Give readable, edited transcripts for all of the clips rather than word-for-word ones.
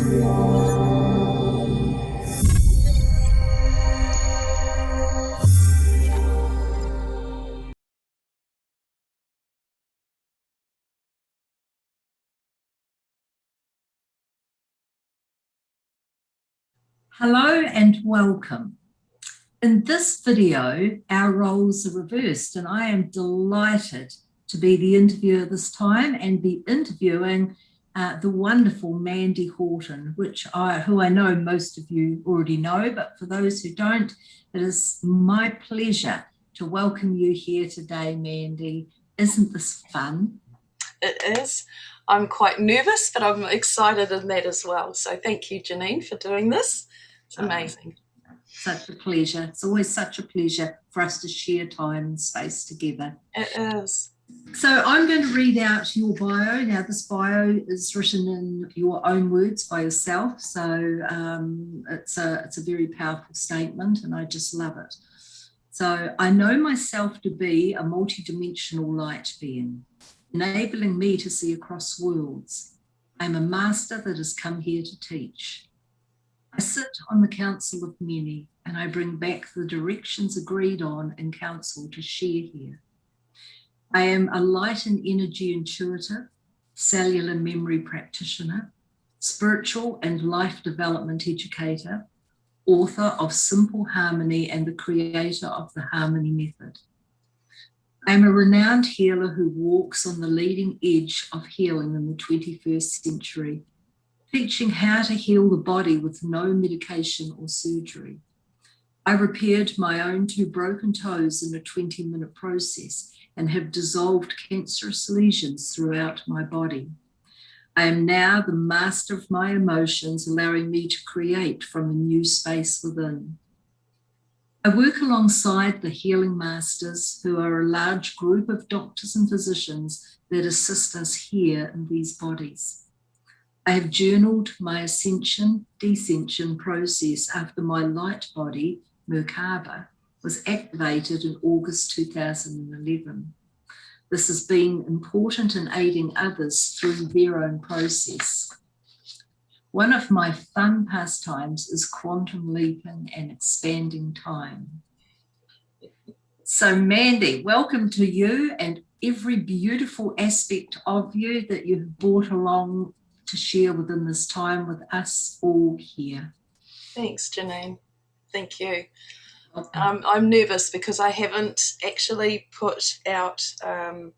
Hello and welcome. In this video, our roles are reversed, and I am delighted to be the interviewer this time and be interviewing the wonderful Mandy Horton, who I know most of you already know, but for those who don't, it is my pleasure to welcome you here today, Mandy. Isn't this fun? It is. I'm quite nervous, but I'm excited in that as well. So thank you, Janine, for doing this. It's amazing. Such a pleasure. It's always such a pleasure for us to share time and space together. It is. So I'm going to read out your bio. Now, this bio is written in your own words by yourself. So it's a very powerful statement, and I just love it. So I know myself to be a multidimensional light being, enabling me to see across worlds. I'm a master that has come here to teach. I sit on the council of many, and I bring back the directions agreed on in council to share here. I am a light and energy intuitive, cellular memory practitioner, spiritual and life development educator, author of Simple Harmony and the creator of the Harmony Method. I am a renowned healer who walks on the leading edge of healing in the 21st century, teaching how to heal the body with no medication or surgery. I repaired my own 2 broken toes in a 20-minute process and have dissolved cancerous lesions throughout my body. I am now the master of my emotions, allowing me to create from a new space within. I work alongside the healing masters, who are a large group of doctors and physicians that assist us here in these bodies. I have journaled my ascension-descension process after my light body, Merkaba, was activated in August 2011. This has been important in aiding others through their own process. One of my fun pastimes is quantum leaping and expanding time. So Mandy, welcome to you and every beautiful aspect of you that you've brought along to share within this time with us all here. Thanks, Janine. Thank you. I'm nervous because I haven't actually put out a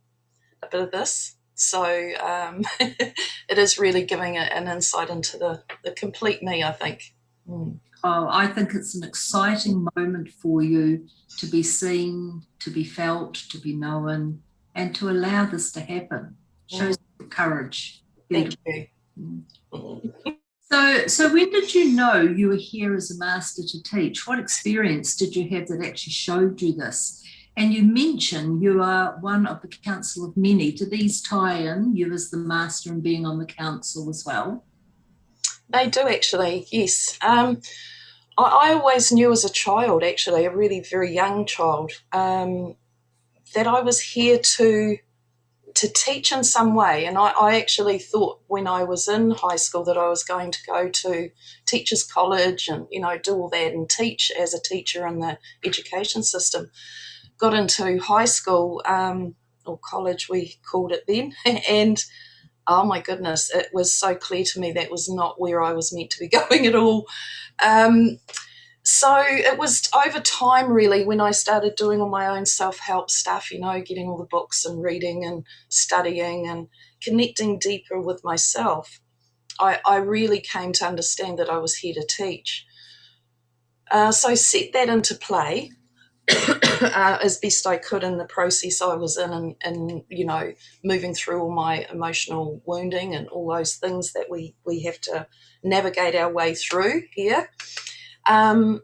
bit of this. So it is really giving an insight into the complete me, I think. Oh, I think it's an exciting moment for you to be seen, to be felt, to be known, and to allow this to happen. Shows courage. Thank you. So when did you know you were here as a master to teach? What experience did you have that actually showed you this? And you mentioned you are one of the council of many. Do these tie in, you as the master and being on the council as well? They do actually, yes. I always knew as a child, actually, a really very young child, that I was here to teach in some way. And I actually thought when I was in high school that I was going to go to teachers college and, do all that and teach as a teacher in the education system. Got into high school, or college we called it then, and oh my goodness, it was so clear to me that was not where I was meant to be going at all. So it was over time, really, when I started doing all my own self-help stuff, getting all the books and reading and studying and connecting deeper with myself, I really came to understand that I was here to teach. So set that into play as best I could in the process I was in and moving through all my emotional wounding and all those things that we have to navigate our way through here. And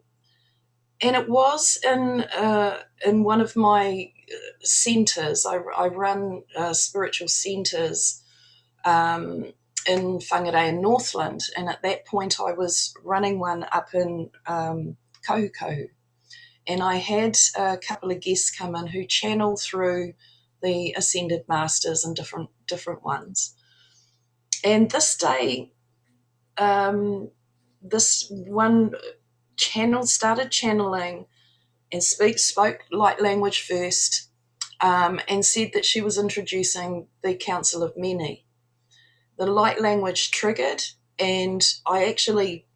it was in one of my centres. I run spiritual centres in Whangarei in Northland, and at that point I was running one up in Kahukahu, and I had a couple of guests come in who channel through the Ascended Masters and different ones. And this day this one started channeling and spoke light language first, and said that she was introducing the Council of Many. The light language triggered, and I actually,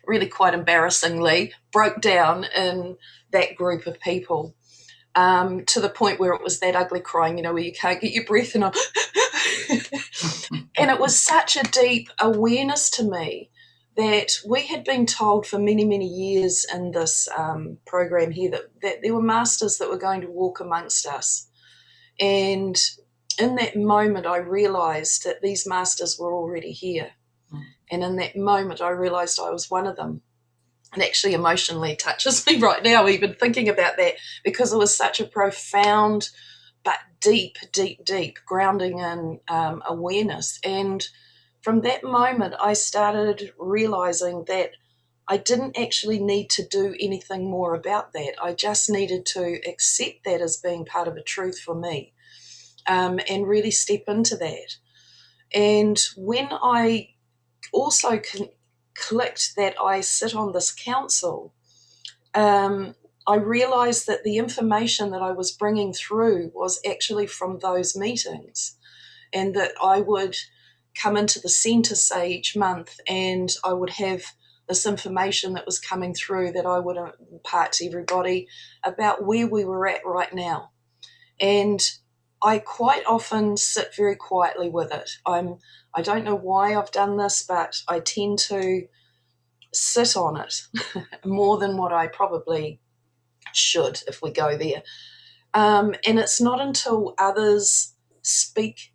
really quite embarrassingly, broke down in that group of people, to the point where it was that ugly crying, where you can't get your breath, and and it was such a deep awareness to me that we had been told for many, many years in this program here that there were masters that were going to walk amongst us. And in that moment, I realized that these masters were already here. And in that moment, I realized I was one of them. And actually emotionally touches me right now, even thinking about that, because it was such a profound but deep, deep, deep grounding in awareness. And from that moment, I started realizing that I didn't actually need to do anything more about that. I just needed to accept that as being part of a truth for me, and really step into that. And when I also clicked that I sit on this council, I realized that the information that I was bringing through was actually from those meetings, and that I would come into the centre, say, each month, and I would have this information that was coming through that I would impart to everybody about where we were at right now. And I quite often sit very quietly with it. I don't know why I've done this, but I tend to sit on it more than what I probably should if we go there. And it's not until others speak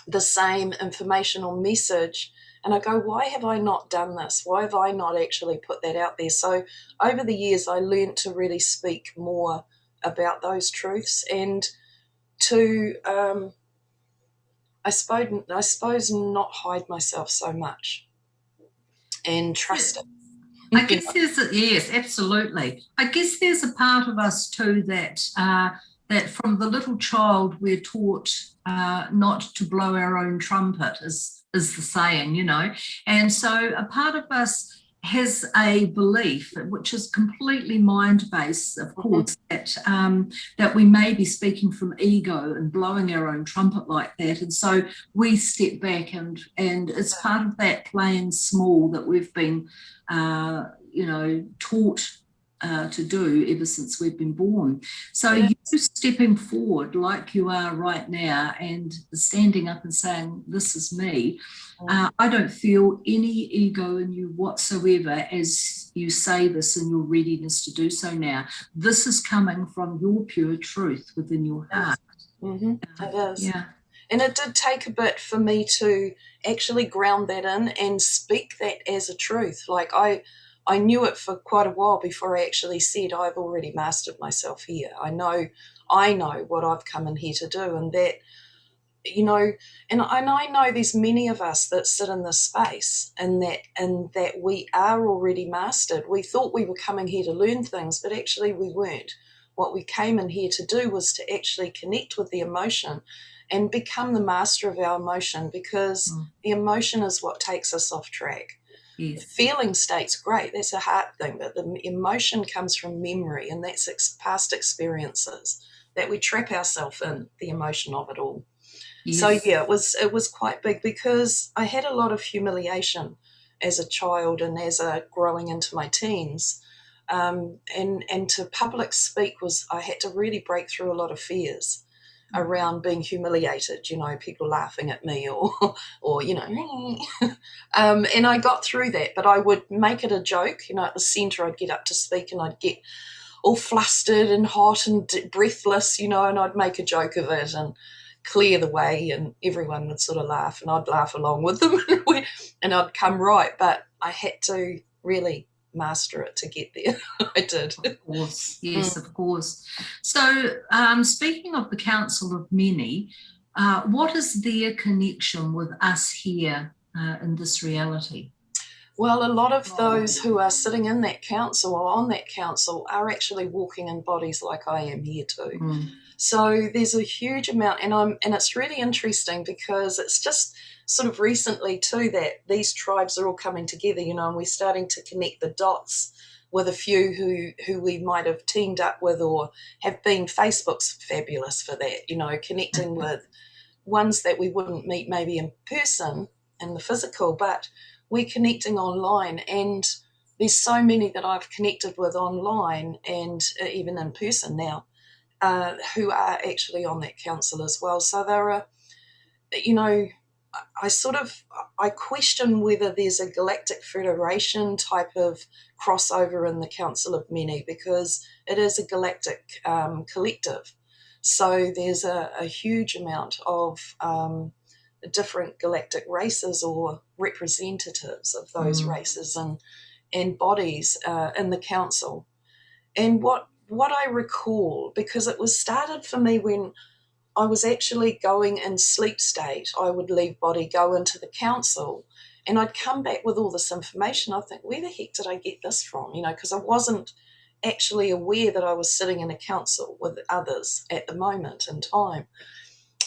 the same informational message and I go, why have I not done this? Why have I not actually put that out there? So over the years, I learned to really speak more about those truths and to, I suppose not hide myself so much and trust it. I guess yes, absolutely. I guess there's a part of us too that that from the little child we're taught not to blow our own trumpet, is the saying, and so a part of us has a belief which is completely mind-based, of course, that we may be speaking from ego and blowing our own trumpet like that, and so we step back and it's part of that playing small that we've been taught to do ever since we've been born. So you stepping forward like you are right now and standing up and saying, this is me, I don't feel any ego in you whatsoever as you say this in your readiness to do so now. This is coming from your pure truth within your heart. It is. Yeah. And it did take a bit for me to actually ground that in and speak that as a truth. Like I knew it for quite a while before I actually said, I've already mastered myself here. I know what I've come in here to do, and that, and I know there's many of us that sit in this space and that we are already mastered. We thought we were coming here to learn things, but actually we weren't. What we came in here to do was to actually connect with the emotion and become the master of our emotion, because the emotion is what takes us off track. Yes. The feeling state's great, that's a heart thing, but the emotion comes from memory, and that's past experiences that we trap ourselves in, the emotion of it all. Yes. So yeah, it was quite big, because I had a lot of humiliation as a child and as growing into my teens, and to public speak I had to really break through a lot of fears around being humiliated, people laughing at me or and I got through that, but I would make it a joke, at the centre I'd get up to speak and I'd get all flustered and hot and breathless, and I'd make a joke of it and clear the way, and everyone would sort of laugh and I'd laugh along with them and I'd come right, but I had to really master it to get there. I did. Of course, yes, of course. So speaking of the Council of Many, what is their connection with us here in this reality? Well, a lot of those who are sitting in that council or on that council are actually walking in bodies like I am here too. So there's a huge amount, and it's really interesting because it's just sort of recently too that these tribes are all coming together, you know, and we're starting to connect the dots with a few who we might have teamed up with or have been. Facebook's fabulous for that, you know, connecting with ones that we wouldn't meet maybe in person in the physical, but we're connecting online. And there's so many that I've connected with online and even in person now who are actually on that council as well. So there are, you know, I question whether there's a galactic federation type of crossover in the Council of Many, because it is a galactic collective. So there's a huge amount of different galactic races or representatives of those races and bodies in the council. And what I recall, because it was started for me when I was actually going in sleep state. I would leave body, go into the council, and I'd come back with all this information. I think, where the heck did I get this from? You know, because I wasn't actually aware that I was sitting in a council with others at the moment in time.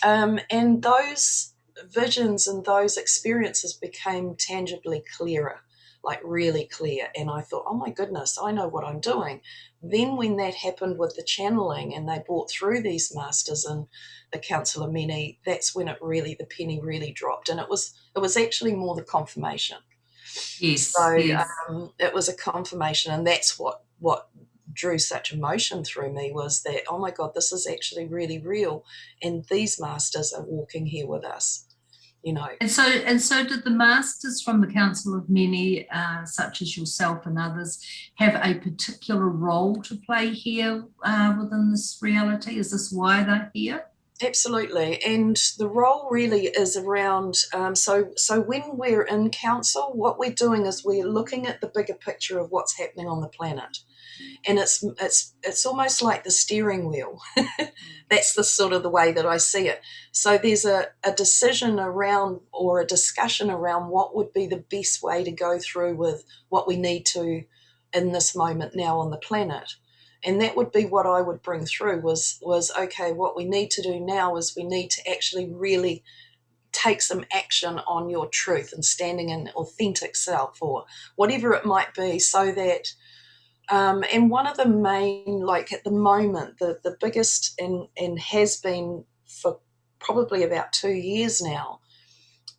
And those visions and those experiences became tangibly clearer, like really clear. And I thought, oh my goodness, I know what I'm doing. Then when that happened with the channeling and they brought through these masters and the Council of Many, that's when the penny really dropped. And it was actually more the confirmation. Yes. So yes. It was a confirmation, and that's what drew such emotion through me, was that, oh my God, this is actually really real, and these masters are walking here with us. You know. And so did the masters from the Council of Many, such as yourself and others, have a particular role to play here within this reality? Is this why they're here? Absolutely, and the role really is around, so when we're in council, what we're doing is we're looking at the bigger picture of what's happening on the planet. And it's almost like the steering wheel. That's the sort of the way that I see it. So there's a decision around, or a discussion around, what would be the best way to go through with what we need to in this moment now on the planet. And that would be what I would bring through was okay, what we need to do now is we need to actually really take some action on your truth and standing in authentic self, or whatever it might be, so that and one of the main, like at the moment, the biggest and has been for probably about 2 years now,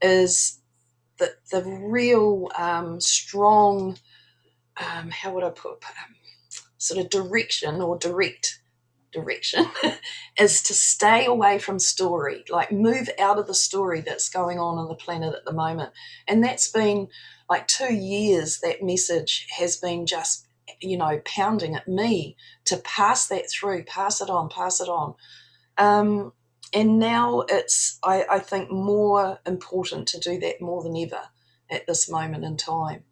is the real strong, how would I put, sort of direction, or direct direction is to stay away from story, like move out of the story that's going on the planet at the moment. And that's been like 2 years, that message has been just, you know, pounding at me to pass that through, pass it on. And now it's, I think, more important to do that more than ever at this moment in time.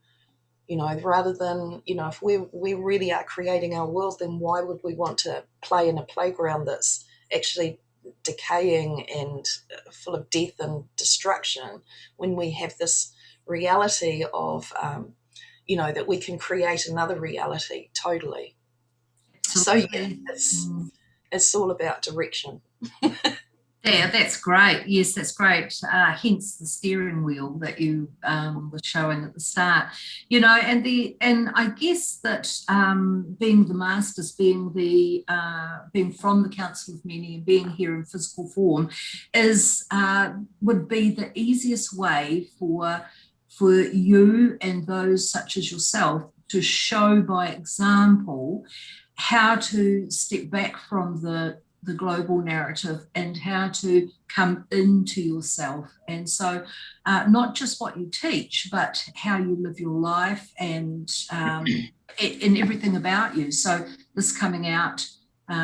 You know, rather than, you know, if we really are creating our world, then why would we want to play in a playground that's actually decaying and full of death and destruction, when we have this reality of, you know, that we can create another reality totally. Absolutely. So yeah, it's all about direction. Yeah, that's great. Yes, that's great. Hence the steering wheel that you were showing at the start. You know, and I guess that being the masters, being from the Council of Many, and being here in physical form, would be the easiest way for you and those such as yourself to show by example how to step back from the global narrative and how to come into yourself. And so not just what you teach, but how you live your life and everything about you. So this coming out,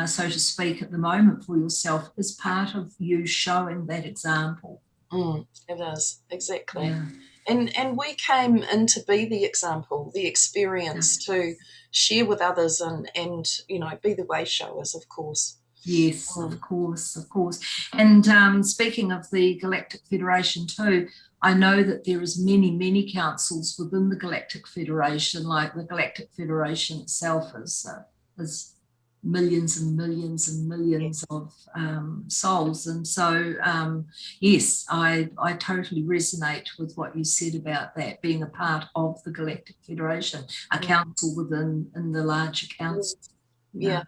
so to speak, at the moment for yourself is part of you showing that example. It is, exactly. Yeah. And we came in to be the example, the experience, to share with others and you know, be the way showers, of course. Yes, of course. And speaking of the Galactic Federation too, I know that there is many councils within the Galactic Federation, like the Galactic Federation itself is millions and millions and millions of souls. And so, yes, I totally resonate with what you said about that, being a part of the Galactic Federation, a council within in the larger council. Yeah.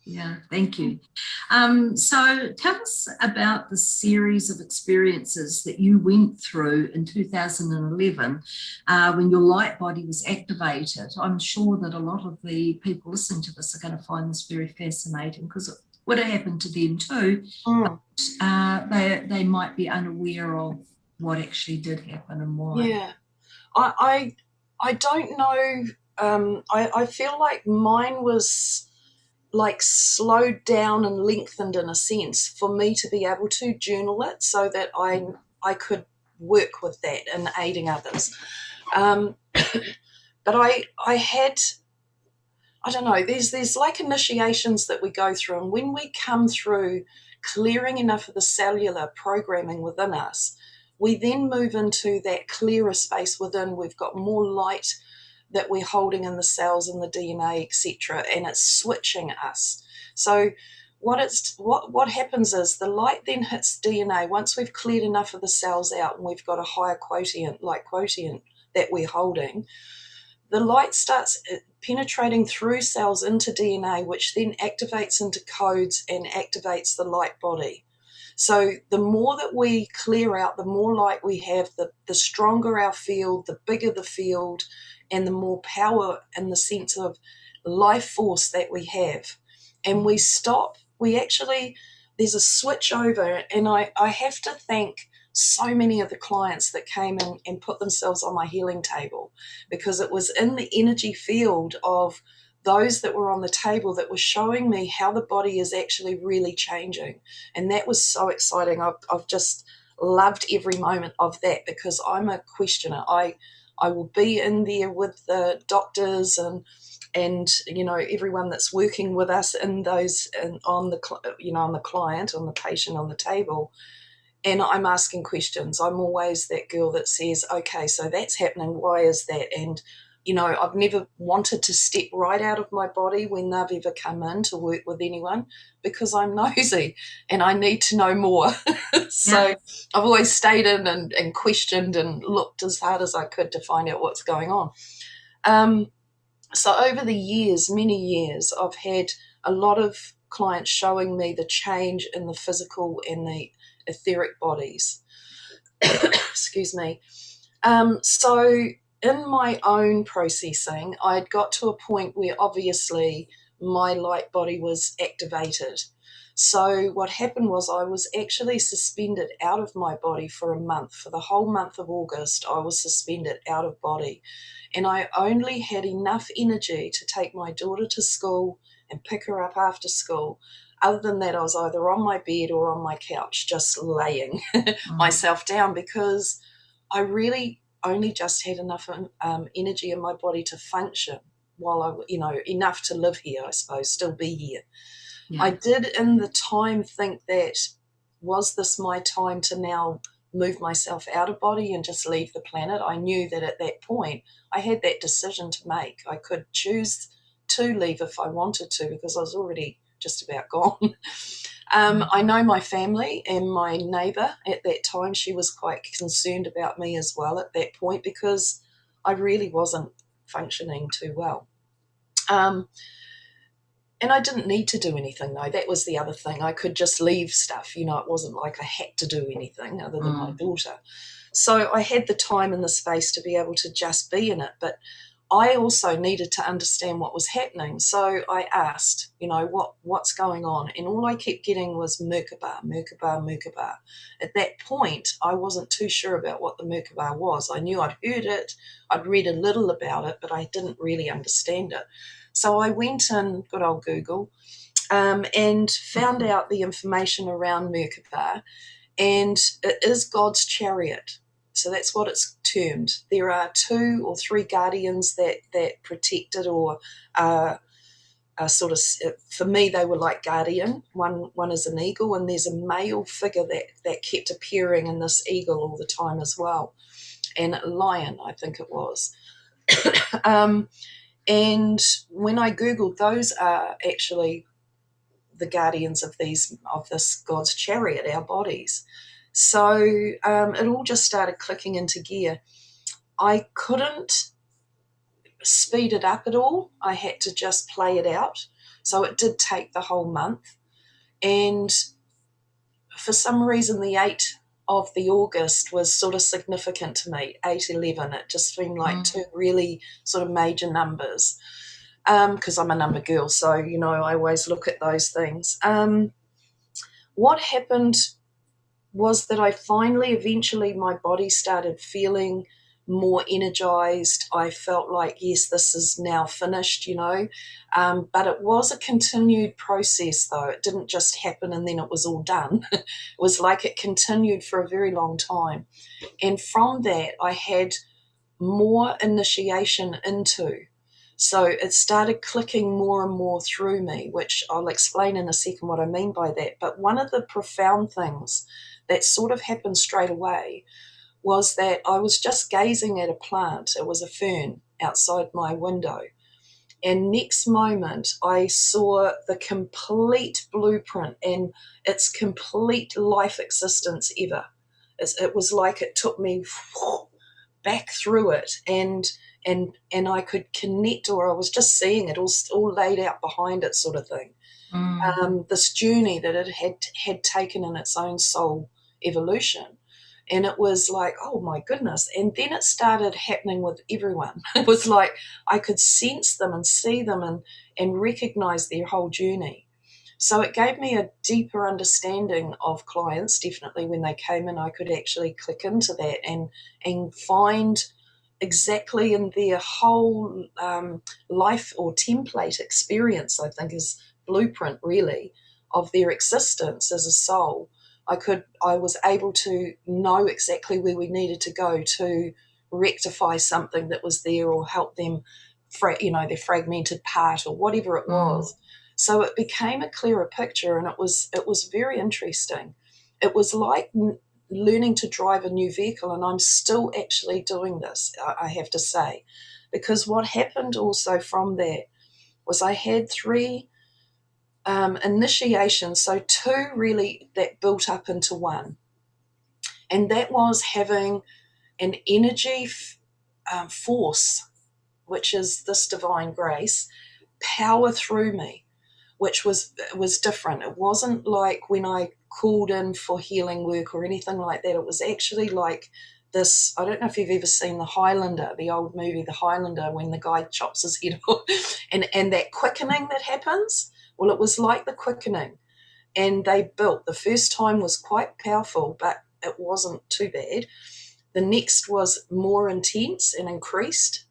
Yeah, thank you. So tell us about the series of experiences that you went through in 2011 when your light body was activated. I'm sure that a lot of the people listening to this are going to find this very fascinating, because it would have happened to them too, but they might be unaware of what actually did happen and why. Yeah, I don't know. I feel like mine was like slowed down and lengthened in a sense for me to be able to journal it, so that I could work with that in aiding others. But I had, I don't know, there's like initiations that we go through, and when we come through clearing enough of the cellular programming within us, we then move into that clearer space within. We've got more light that we're holding in the cells and the DNA, etc., and it's switching us. So what happens is the light then hits DNA once we've cleared enough of the cells out and we've got a higher quotient, light quotient that we're holding. The light starts penetrating through cells into DNA, which then activates into codes and activates the light body. So the more that we clear out, the more light we have, the stronger our field, the bigger the field, and the more power and the sense of life force that we have. And we actually, there's a switch over, and I have to thank so many of the clients that came in and put themselves on my healing table, because it was in the energy field of those that were on the table that were showing me how the body is actually really changing. And that was so exciting. I've just loved every moment of that, because I'm a questioner. I will be in there with the doctors and you know, everyone that's working with us in those, and on the client, on the patient, on the table, and I'm asking questions. I'm always that girl that says, okay, so that's happening, why is that? And you know, I've never wanted to step right out of my body when they've ever come in to work with anyone, because I'm nosy and I need to know more. So I've always stayed in and questioned and looked as hard as I could to find out what's going on. So over the years, many years, I've had a lot of clients showing me the change in the physical and the etheric bodies. Excuse me. So in my own processing, I'd got to a point where obviously my light body was activated. So what happened was I was actually suspended out of my body for a month. For the whole month of August, I was suspended out of body. And I only had enough energy to take my daughter to school and pick her up after school. Other than that, I was either on my bed or on my couch, just laying myself down, because I really only just had enough energy in my body to function while I, you know, enough to live here, I suppose, still be here. Yeah. I did in the time think that, was this my time to now move myself out of body and just leave the planet? I knew that at that point I had that decision to make. I could choose to leave if I wanted to, because I was already just about gone. I know my family and my neighbour at that time, she was quite concerned about me as well at that point, because I really wasn't functioning too well. And I didn't need to do anything, though. That was the other thing. I could just leave stuff. You know, it wasn't like I had to do anything other than my daughter. So I had the time and the space to be able to just be in it. But I also needed to understand what was happening. So I asked, you know, what's going on? And all I kept getting was Merkaba, Merkaba, Merkaba. At that point, I wasn't too sure about what the Merkaba was. I knew I'd heard it, I'd read a little about it, but I didn't really understand it. So I went in, good old Google, and found out the information around Merkaba, and it is God's chariot. So that's what it's termed. There are 2 or 3 guardians that protect it, or sort of, for me, they were like guardian. One is an eagle, and there's a male figure that kept appearing in this eagle all the time as well, and a lion, I think it was. And when I Googled, those are actually the guardians of this God's chariot, our bodies. So it all just started clicking into gear. I couldn't speed it up at all. I had to just play it out. So it did take the whole month. And for some reason, the 8th of the August was sort of significant to me, 8/11. It just seemed like two really sort of major numbers, because I'm a number girl. So, I always look at those things. What happened was that I finally, eventually, my body started feeling more energized. I felt like, yes, this is now finished, but it was a continued process, though. It didn't just happen and then it was all done. It was like it continued for a very long time. And from that, I had more initiation into. So it started clicking more and more through me, which I'll explain in a second what I mean by that. But one of the profound things that sort of happened straight away was that I was just gazing at a plant. It was a fern outside my window. And next moment, I saw the complete blueprint and its complete life existence ever. It was like it took me back through it, and I could connect, or I was just seeing it all laid out behind it, sort of thing. This journey that it had taken in its own soul evolution. And it was like, oh my goodness. And then it started happening with everyone. It was like I could sense them and see them and recognize their whole journey. So it gave me a deeper understanding of clients, definitely, when they came in. I could actually click into that and find exactly in their whole life or template experience, I think is blueprint really, of their existence as a soul. I was able to know exactly where we needed to go to rectify something that was there, or help them, their fragmented part or whatever it was. So it became a clearer picture, and it was very interesting. It was like learning to drive a new vehicle, and I'm still actually doing this, I have to say, because what happened also from that was I had 3 initiations, so 2 really that built up into one, and that was having an energy force, which is this divine grace, power through me, which was different. It wasn't like when I called in for healing work or anything like that. It was actually like this. I don't know if you've ever seen The Highlander, the old movie The Highlander, when the guy chops his head off, and that quickening that happens. Well, it was like the quickening, and they built. The first time was quite powerful, but it wasn't too bad. The next was more intense and increased.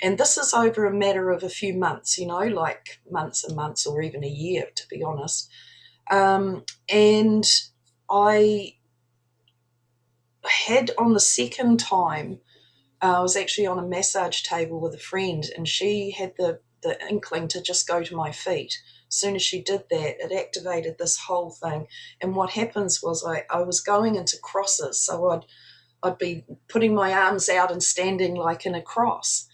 And this is over a matter of a few months, like months and months, or even a year, to be honest. And I had, on the second time, I was actually on a massage table with a friend, and she had the inkling to just go to my feet. As soon as she did that, it activated this whole thing. And what happens was I was going into crosses. So I'd be putting my arms out and standing like in a cross.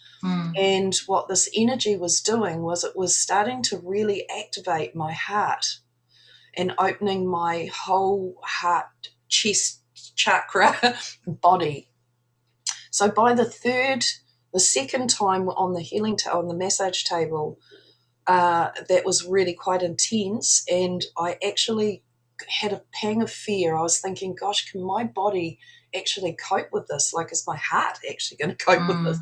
And what this energy was doing was it was starting to really activate my heart and opening my whole heart, chest chakra, body. So by the second time on on the massage table, that was really quite intense, and I actually had a pang of fear. I was thinking, gosh, can my body actually cope with this? Like, is my heart actually going to cope with this?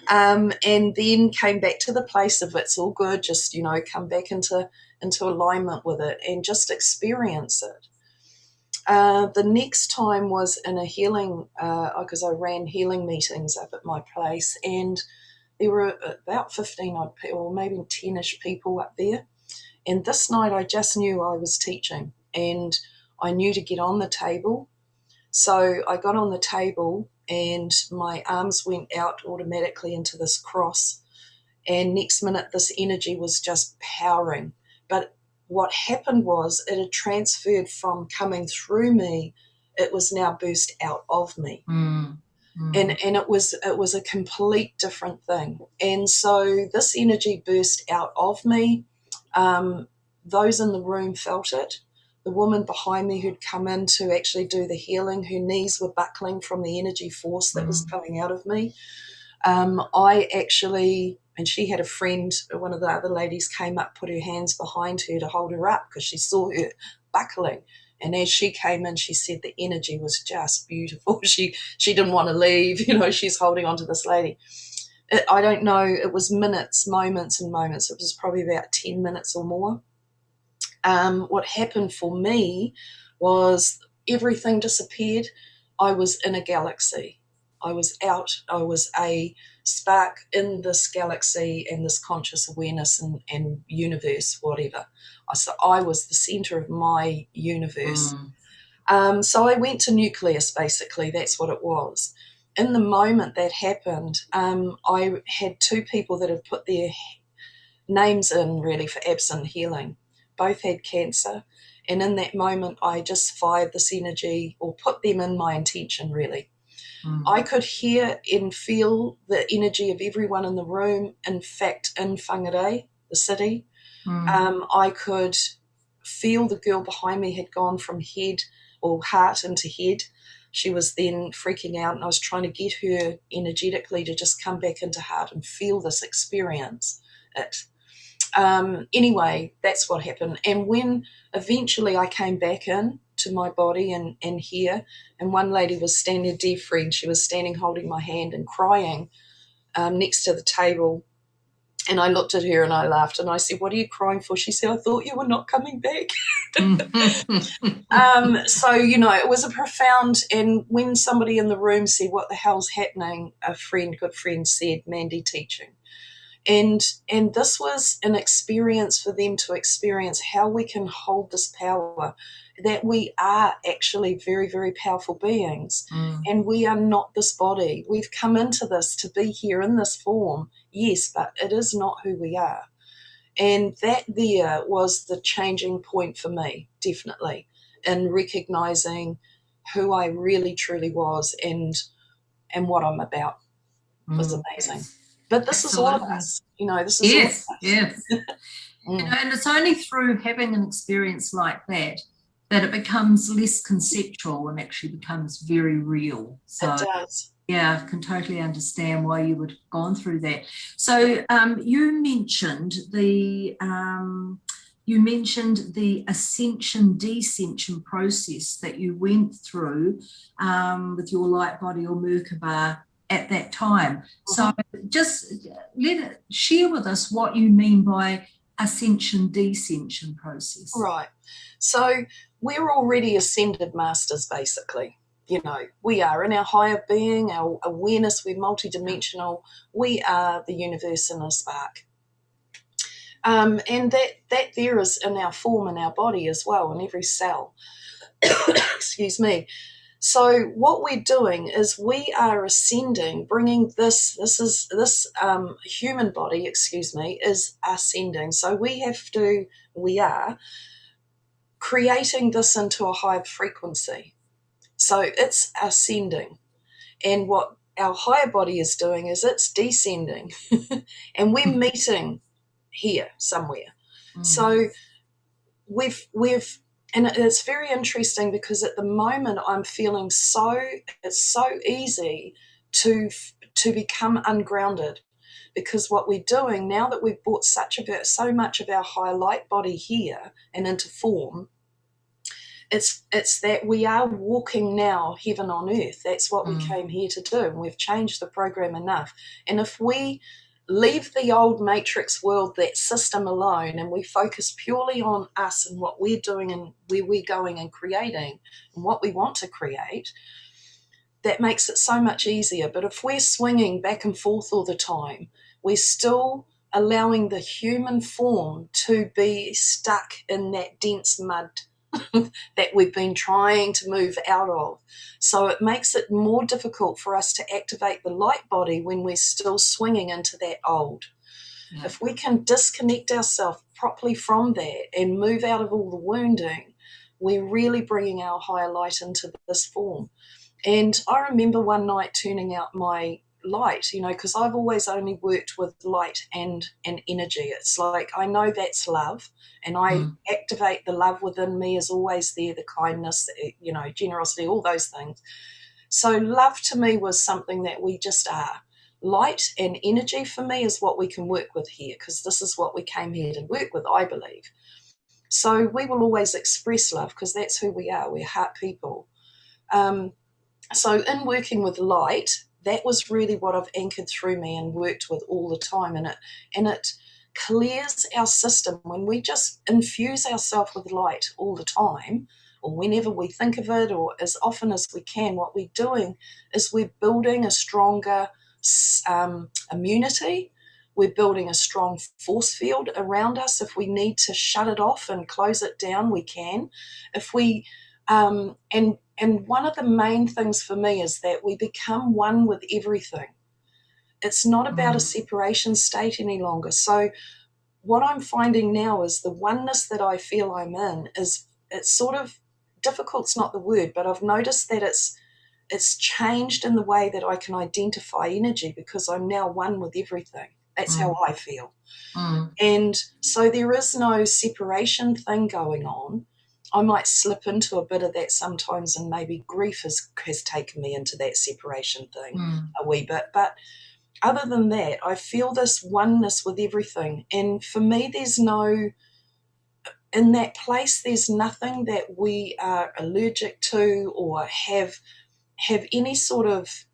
And then came back to the place of it's all good, just, come back into alignment with it and just experience it. The next time was in a healing, because I ran healing meetings up at my place, and there were about 15 odd people, or maybe 10-ish people up there. And this night I just knew I was teaching, and I knew to get on the table. So I got on the table, and my arms went out automatically into this cross. And next minute, this energy was just powering. But what happened was it had transferred from coming through me, it was now burst out of me. And it was a complete different thing. And so this energy burst out of me. those in the room felt it. The woman behind me who'd come in to actually do the healing, her knees were buckling from the energy force that was coming out of me. I actually, and she had a friend, one of the other ladies came up, put her hands behind her to hold her up because she saw her buckling. And as she came in, she said the energy was just beautiful. She didn't want to leave, she's holding on to this lady. I don't know, it was minutes, moments and moments. It was probably about 10 minutes or more. What happened for me was everything disappeared. I was in a galaxy. I was a spark in this galaxy and this conscious awareness and universe, whatever. So I was the center of my universe. So I went to nucleus, basically. That's what it was. In the moment that happened, I had two people that had put their names in, really, for absent healing. Both had cancer. And in that moment, I just fired this energy, or put them in my intention, really. I could hear and feel the energy of everyone in the room. In fact, in Whangarei, the city, I could feel the girl behind me had gone from head or heart into head. She was then freaking out, and I was trying to get her energetically to just come back into heart and feel this experience. Anyway, that's what happened. And when eventually I came back in to my body and here, and one lady was standing, a dear friend, she was standing holding my hand and crying next to the table. And I looked at her and I laughed and I said, "What are you crying for?" She said, "I thought you were not coming back." So, it was a profound, and when somebody in the room said, "What the hell's happening?" a good friend said, "Mandy teaching." And this was an experience for them to experience how we can hold this power, that we are actually very, very powerful beings, and we are not this body. We've come into this to be here in this form, yes, but it is not who we are. And that there was the changing point for me, definitely, in recognizing who I really, truly was and what I'm about. It was amazing. But this is all of us, this is all of us. Yes. And it's only through having an experience like that it becomes less conceptual and actually becomes very real. So, it does. Yeah, I can totally understand why you would have gone through that. So you mentioned the ascension descension process that you went through with your light body or Merkaba at that time. So just share with us what you mean by ascension descension process. Right. So we're already ascended masters, basically. We are in our higher being, our awareness, we're multidimensional. We are the universe in a spark. And that there is in our form, in our body as well, in every cell. Excuse me. So what we're doing is we are ascending, bringing this human body, is ascending. So we are creating this into a higher frequency. So it's ascending. And what our higher body is doing is it's descending. And we're meeting here somewhere. So we've and it's very interesting because at the moment I'm feeling it's so easy to become ungrounded, because what we're doing now that we've brought so much of our higher light body here and into form, it's that we are walking now heaven on earth. That's what we came here to do, and we've changed the program enough. And if we leave the old matrix world, that system alone, and we focus purely on us and what we're doing and where we're going and creating and what we want to create, that makes it so much easier. But if we're swinging back and forth all the time, we're still allowing the human form to be stuck in that dense mud that we've been trying to move out of. So it makes it more difficult for us to activate the light body when we're still swinging into that old. Yeah. If we can disconnect ourselves properly from that and move out of all the wounding, we're really bringing our higher light into this form. And I remember one night turning out my light, because I've always only worked with light and energy. It's like I know that's love, and I activate the love within me is always there, the kindness, generosity, all those things. So love to me was something that we just are. Light and energy for me is what we can work with here, because this is what we came here to work with, I believe. So we will always express love because that's who we are. We're heart people. So in working with light, that was really what I've anchored through me and worked with all the time. And it clears our system when we just infuse ourselves with light all the time, or whenever we think of it, or as often as we can. What we're doing is we're building a stronger immunity. We're building a strong force field around us. If we need to shut it off and close it down, we can. If we and one of the main things for me is that we become one with everything. It's not about a separation state any longer. So what I'm finding now is the oneness that I feel I'm in is, it's sort of, difficult's not the word, but I've noticed that it's changed in the way that I can identify energy, because I'm now one with everything. That's how I feel. And so there is no separation thing going on. I might slip into a bit of that sometimes, and maybe grief has taken me into that separation thing a wee bit. But other than that, I feel this oneness with everything. And for me, in that place, there's nothing that we are allergic to or have any sort of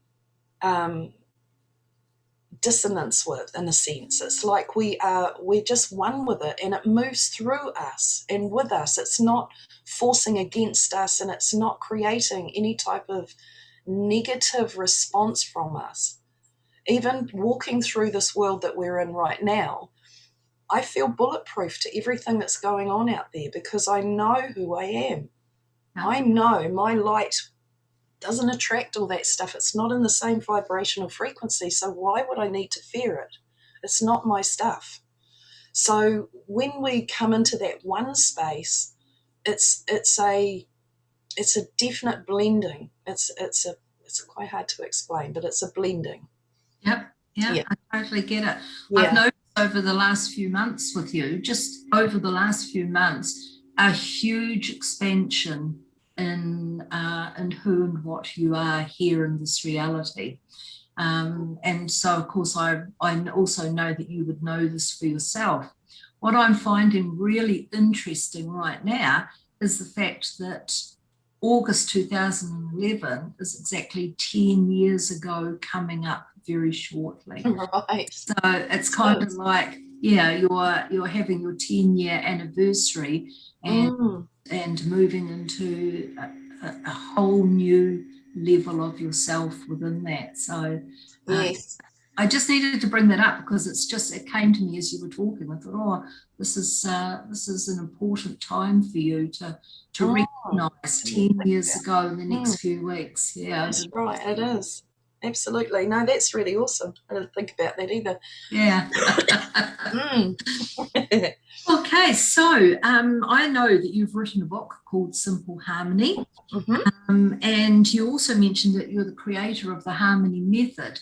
dissonance with, in a sense. It's like we're just one with it, and it moves through us and with us. It's not forcing against us, and it's not creating any type of negative response from us. Even walking through this world that we're in right now, I feel bulletproof to everything that's going on out there, because I know who I am. I know my light doesn't attract all that stuff. It's not in the same vibrational frequency, so why would I need to fear it? It's not my stuff. So when we come into that one space, it's a definite blending. It's quite hard to explain, but it's a blending. Yep. Yeah. I totally get it. Yeah. I've noticed over the last few months with you, just over the last few months, a huge expansion in who and what you are here in this reality. And so, of course, I also know that you would know this for yourself. What I'm finding really interesting right now is the fact that August 2011 is exactly 10 years ago, coming up very shortly. Right. So it's kind of like, yeah, you're having your 10-year anniversary and moving into a whole new level of yourself within that. So yes. I just needed to bring that up because it came to me as you were talking. I thought, this is an important time for you to recognise 10 years ago in the next few weeks. Yeah, that's right. It is. Absolutely. No, that's really awesome. I didn't think about that either. Yeah. Okay, so I know that you've written a book called Simple Harmony, and you also mentioned that you're the creator of the Harmony Method.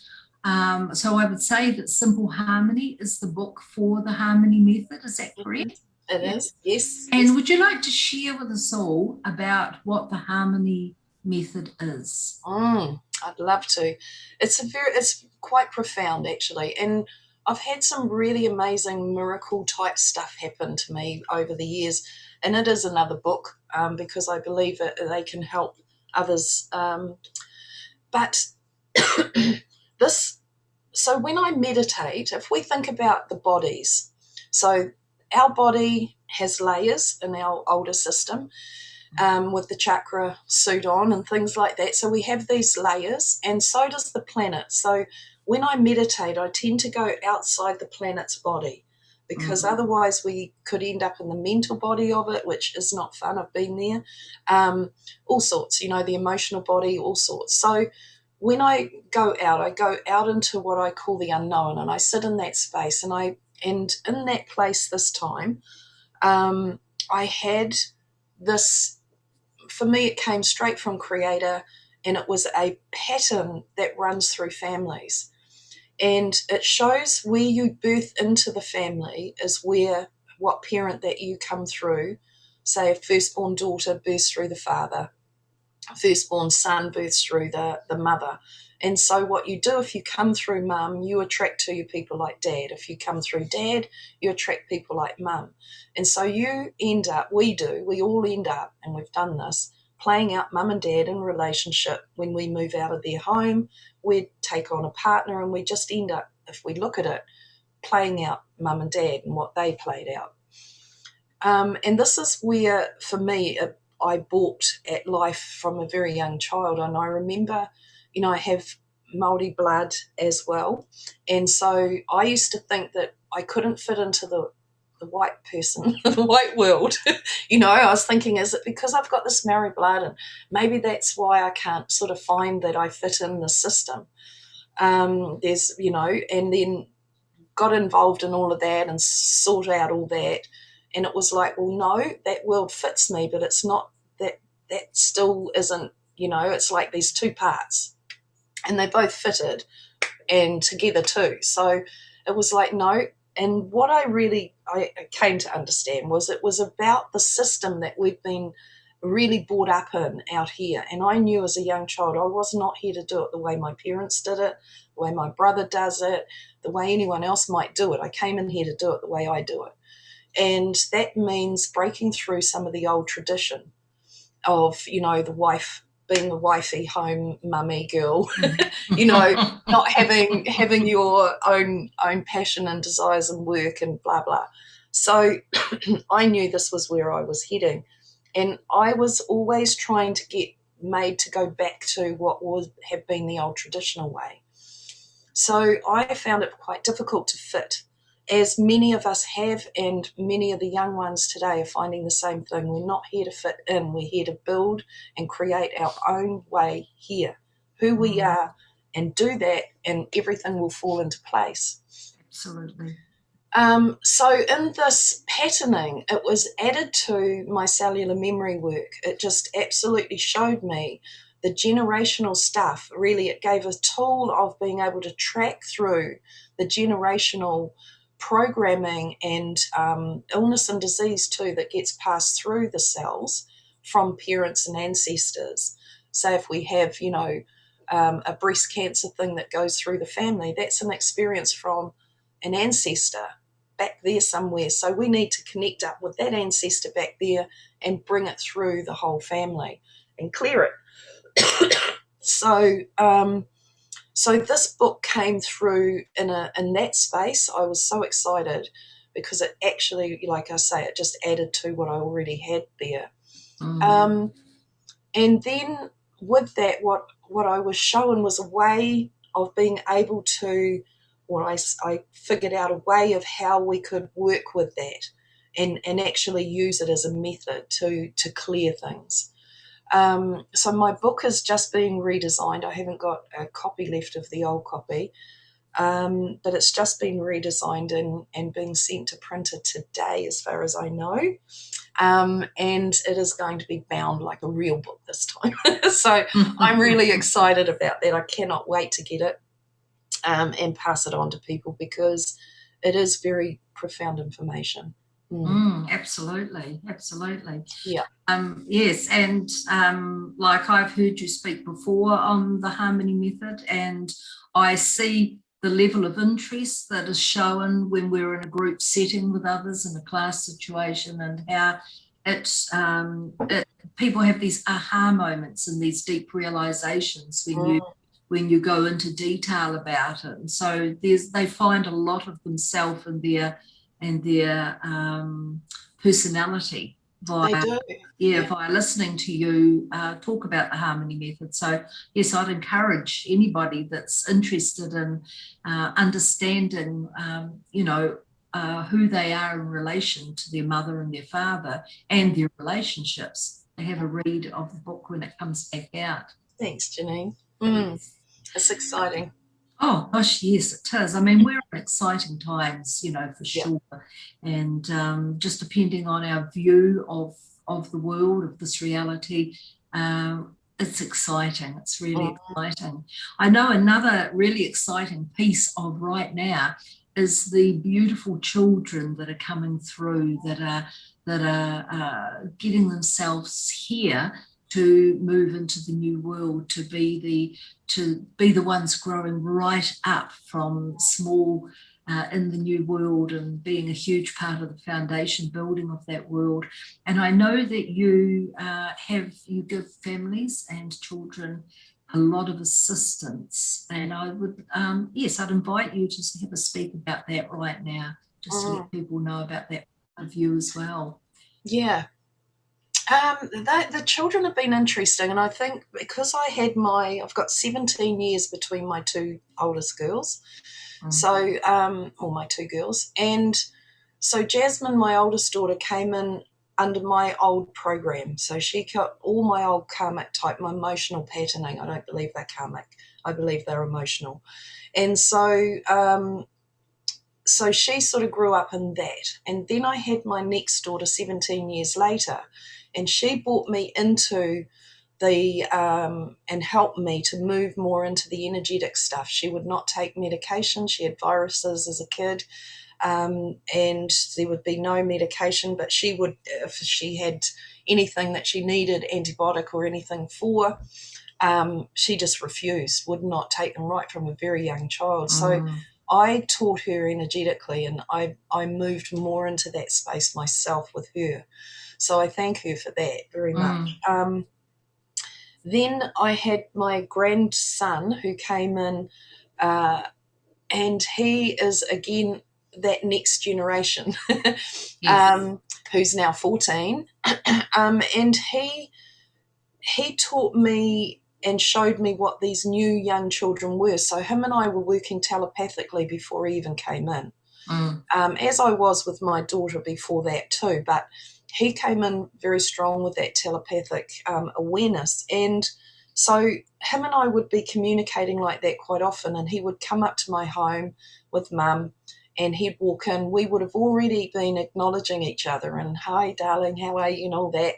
So I would say that Simple Harmony is the book for the Harmony Method. Is that correct? It is, yes. And would you like to share with us all about what the Harmony Method is? I'd love to. It's quite profound, actually, and I've had some really amazing miracle type stuff happen to me over the years, and it is another book because I believe that they can help others. But so when I meditate, if we think about the bodies, so our body has layers in our older system. With the chakra suit on and things like that. So we have these layers, and so does the planet. So when I meditate, I tend to go outside the planet's body, because otherwise we could end up in the mental body of it, which is not fun. I've been there. All sorts, the emotional body, all sorts. So when I go out into what I call the unknown, and I sit in that space, and in that place this time, I had this. For me, it came straight from Creator, and it was a pattern that runs through families. And it shows where you birth into the family is where what parent that you come through. Say a firstborn daughter births through the father, firstborn son births through the mother. And so what you do, if you come through mum, you attract to you people like dad. If you come through dad, you attract people like mum. And so you end up, we all end up, and we've done this, playing out mum and dad in relationship. When we move out of their home, we take on a partner, and we just end up, if we look at it, playing out mum and dad and what they played out. And this is where, for me, I balked at life from a very young child. And I remember, I have Māori blood as well. And so I used to think that I couldn't fit into the white person, the white world. I was thinking, is it because I've got this Maori blood? And maybe that's why I can't sort of find that I fit in the system. And then got involved in all of that and sort out all that. And it was like, well, no, that world fits me, but it's not that still isn't, it's like these two parts. And they both fitted and together too. So it was like, no. And what I came to understand was it was about the system that we've been really brought up in out here. And I knew as a young child I was not here to do it the way my parents did it, the way my brother does it, the way anyone else might do it. I came in here to do it the way I do it. And that means breaking through some of the old tradition of, the wife being the wifey home mummy girl, not having your own passion and desires and work and blah, blah. So I knew this was where I was heading. And I was always trying to get made to go back to what would have been the old traditional way. So I found it quite difficult to fit, as many of us have, and many of the young ones today are finding the same thing. We're not here to fit in. We're here to build and create our own way here, who we are, and do that, and everything will fall into place. Absolutely. So in this patterning, it was added to my cellular memory work. It just absolutely showed me the generational stuff. Really, it gave a tool of being able to track through the generational programming and illness and disease too that gets passed through the cells from parents and ancestors. So if we have, a breast cancer thing that goes through the family, that's an experience from an ancestor back there somewhere. So we need to connect up with that ancestor back there and bring it through the whole family and clear it. So this book came through in that space. I was so excited because it actually, like I say, it just added to what I already had there. And then with that, what I was shown was a way of being able to, I figured out a way of how we could work with that and actually use it as a method to clear things. So my book has just been redesigned. I haven't got a copy left of the old copy, but it's just been redesigned and being sent to printer today as far as I know. And it is going to be bound like a real book this time. So I'm really excited about that. I cannot wait to get it and pass it on to people because it is very profound information. Absolutely. Yeah. Yes, and like I've heard you speak before on the Harmony Method, and I see the level of interest that is shown when we're in a group setting with others in a class situation, and how people have these aha moments and these deep realizations when you go into detail about it. And so they find a lot of themselves and their personality via listening to you talk about the Harmony Method. So yes, I'd encourage anybody that's interested in understanding who they are in relation to their mother and their father and their relationships. They have a read of the book when it comes back out. Thanks, Janine. It's exciting. Oh gosh, yes, it is. I mean, we're in exciting times, for sure. And just depending on our view of the world, of this reality, it's exciting. It's really exciting. I know another really exciting piece of right now is the beautiful children that are coming through that are getting themselves here to move into the new world, to be the ones growing right up from small in the new world and being a huge part of the foundation building of that world. And I know that you give families and children a lot of assistance, and I would yes, I'd invite you to have a speak about that right now, just to let people know about that point of view as well. Yeah. The children have been interesting, and I think because I've got 17 years between my two oldest girls, so or my two girls, and so Jasmine, my oldest daughter, came in under my old program, so she got all my old karmic type, my emotional patterning. I don't believe they're karmic; I believe they're emotional, and so she sort of grew up in that. And then I had my next daughter 17 years later, and she brought me into the and helped me to move more into the energetic stuff. She would not take medication. She had viruses as a kid, and there would be no medication, but she would, if she had anything that she needed, antibiotic or anything for, she just refused, would not take them right from a very young child. So I taught her energetically, and I moved more into that space myself with her. So I thank her for that very much. Then I had my grandson who came in, and he is, again, that next generation, who's now 14. And he taught me and showed me what these new young children were. So him and I were working telepathically before he even came in, as I was with my daughter before that too. But he came in very strong with that telepathic awareness. And so him and I would be communicating like that quite often, and he would come up to my home with Mum, and he'd walk in. We would have already been acknowledging each other and, hi, darling, how are you, and all that,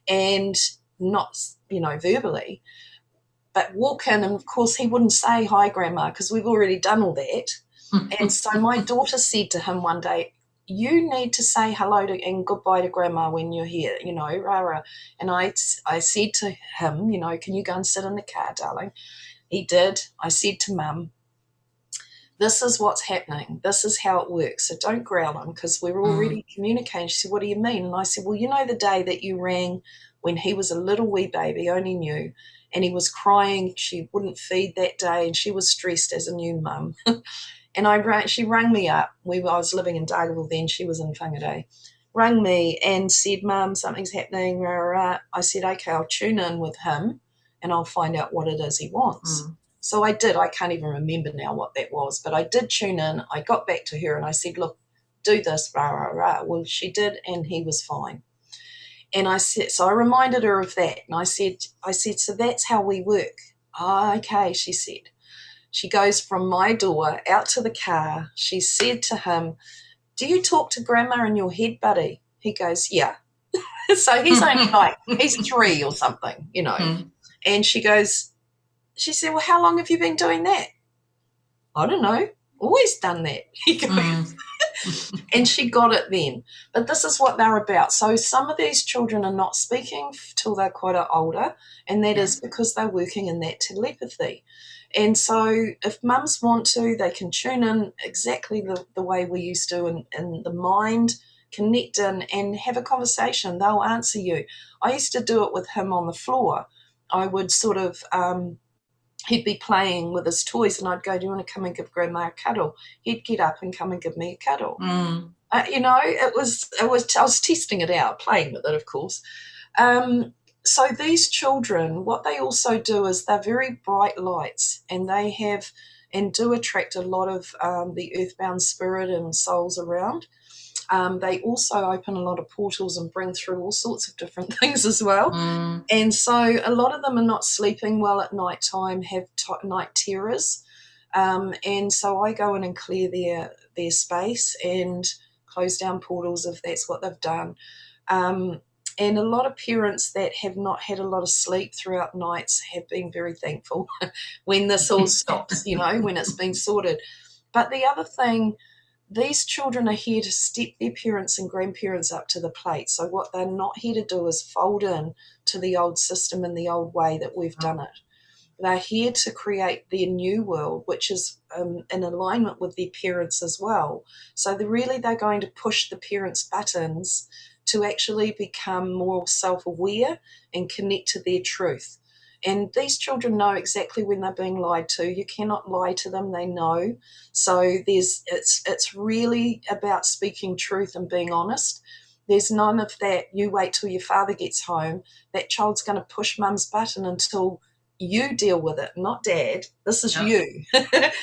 and not, verbally. But walk in, and of course he wouldn't say, hi, Grandma, because we've already done all that. And so my daughter said to him one day, you need to say hello to and goodbye to Grandma when you're here, rah, rah. And I said to him, can you go and sit in the car, darling? He did. I said to Mum, this is what's happening. This is how it works. So don't growl him, because we're already communicating. She said, what do you mean? And I said, well, the day that you rang when he was a little wee baby, only new, and he was crying, she wouldn't feed that day, and she was stressed as a new mum. And she rang me up. I was living in Dargaville then. She was in Whangarei. Rang me and said, Mum, something's happening. Rah, rah, rah. I said, okay, I'll tune in with him and I'll find out what it is he wants. So I did. I can't even remember now what that was, but I did tune in. I got back to her and I said, look, do this, rah, rah, rah. Well, she did, and he was fine. And I said, so I reminded her of that. And I said, so that's how we work. Oh, okay, she said. She goes from my door out to the car. She said to him, do you talk to Grandma in your head, buddy? He goes, yeah. So he's only he's 3 or something, And she said, well, how long have you been doing that? I don't know. Always done that. He goes. And she got it then. But this is what they're about. So some of these children are not speaking till they're quite older, and that is because they're working in that telepathy. And so if mums want to, they can tune in exactly the way we used to in the mind, connect in and have a conversation. They'll answer you. I used to do it with him on the floor. I would sort of he'd be playing with his toys, and I'd go, do you want to come and give Grandma a cuddle? He'd get up and come and give me a cuddle. It was I was testing it out, playing with it, of course. So these children, what they also do is they're very bright lights, and they have and do attract a lot of the earthbound spirit and souls around. They also open a lot of portals and bring through all sorts of different things as well. And so a lot of them are not sleeping well at night time, have night terrors. And so I go in and clear their space and close down portals if that's what they've done. And a lot of parents that have not had a lot of sleep throughout nights have been very thankful when this all stops, you know, when it's been sorted. But the other thing, these children are here to step their parents and grandparents up to the plate. So what they're not here to do is fold in to the old system and the old way that we've done it. They're here to create their new world, which is in alignment with their parents as well. So they're going to push the parents' buttons to actually become more self-aware and connect to their truth. And these children know exactly when they're being lied to. You cannot lie to them, they know. So it's really about speaking truth and being honest. There's none of that, you wait till your father gets home. That child's going to push mum's button until you deal with it, not dad. This is you.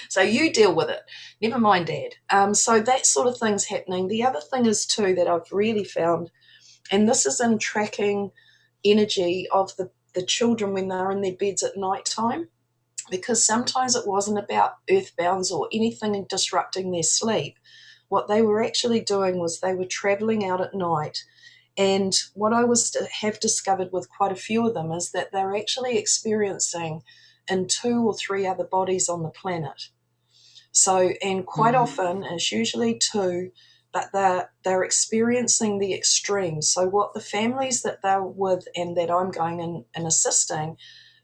So you deal with it. Never mind dad. So that sort of thing's happening. The other thing is too that I've really found, and this is in tracking energy of the children when they're in their beds at night time, because sometimes it wasn't about earthbounds or anything disrupting their sleep. What they were actually doing was they were traveling out at night. And what I have discovered with quite a few of them is that they're actually experiencing in 2 or 3 other bodies on the planet. So, and quite often, it's usually 2, but they're experiencing the extremes. So what the families that they're with and that I'm going and assisting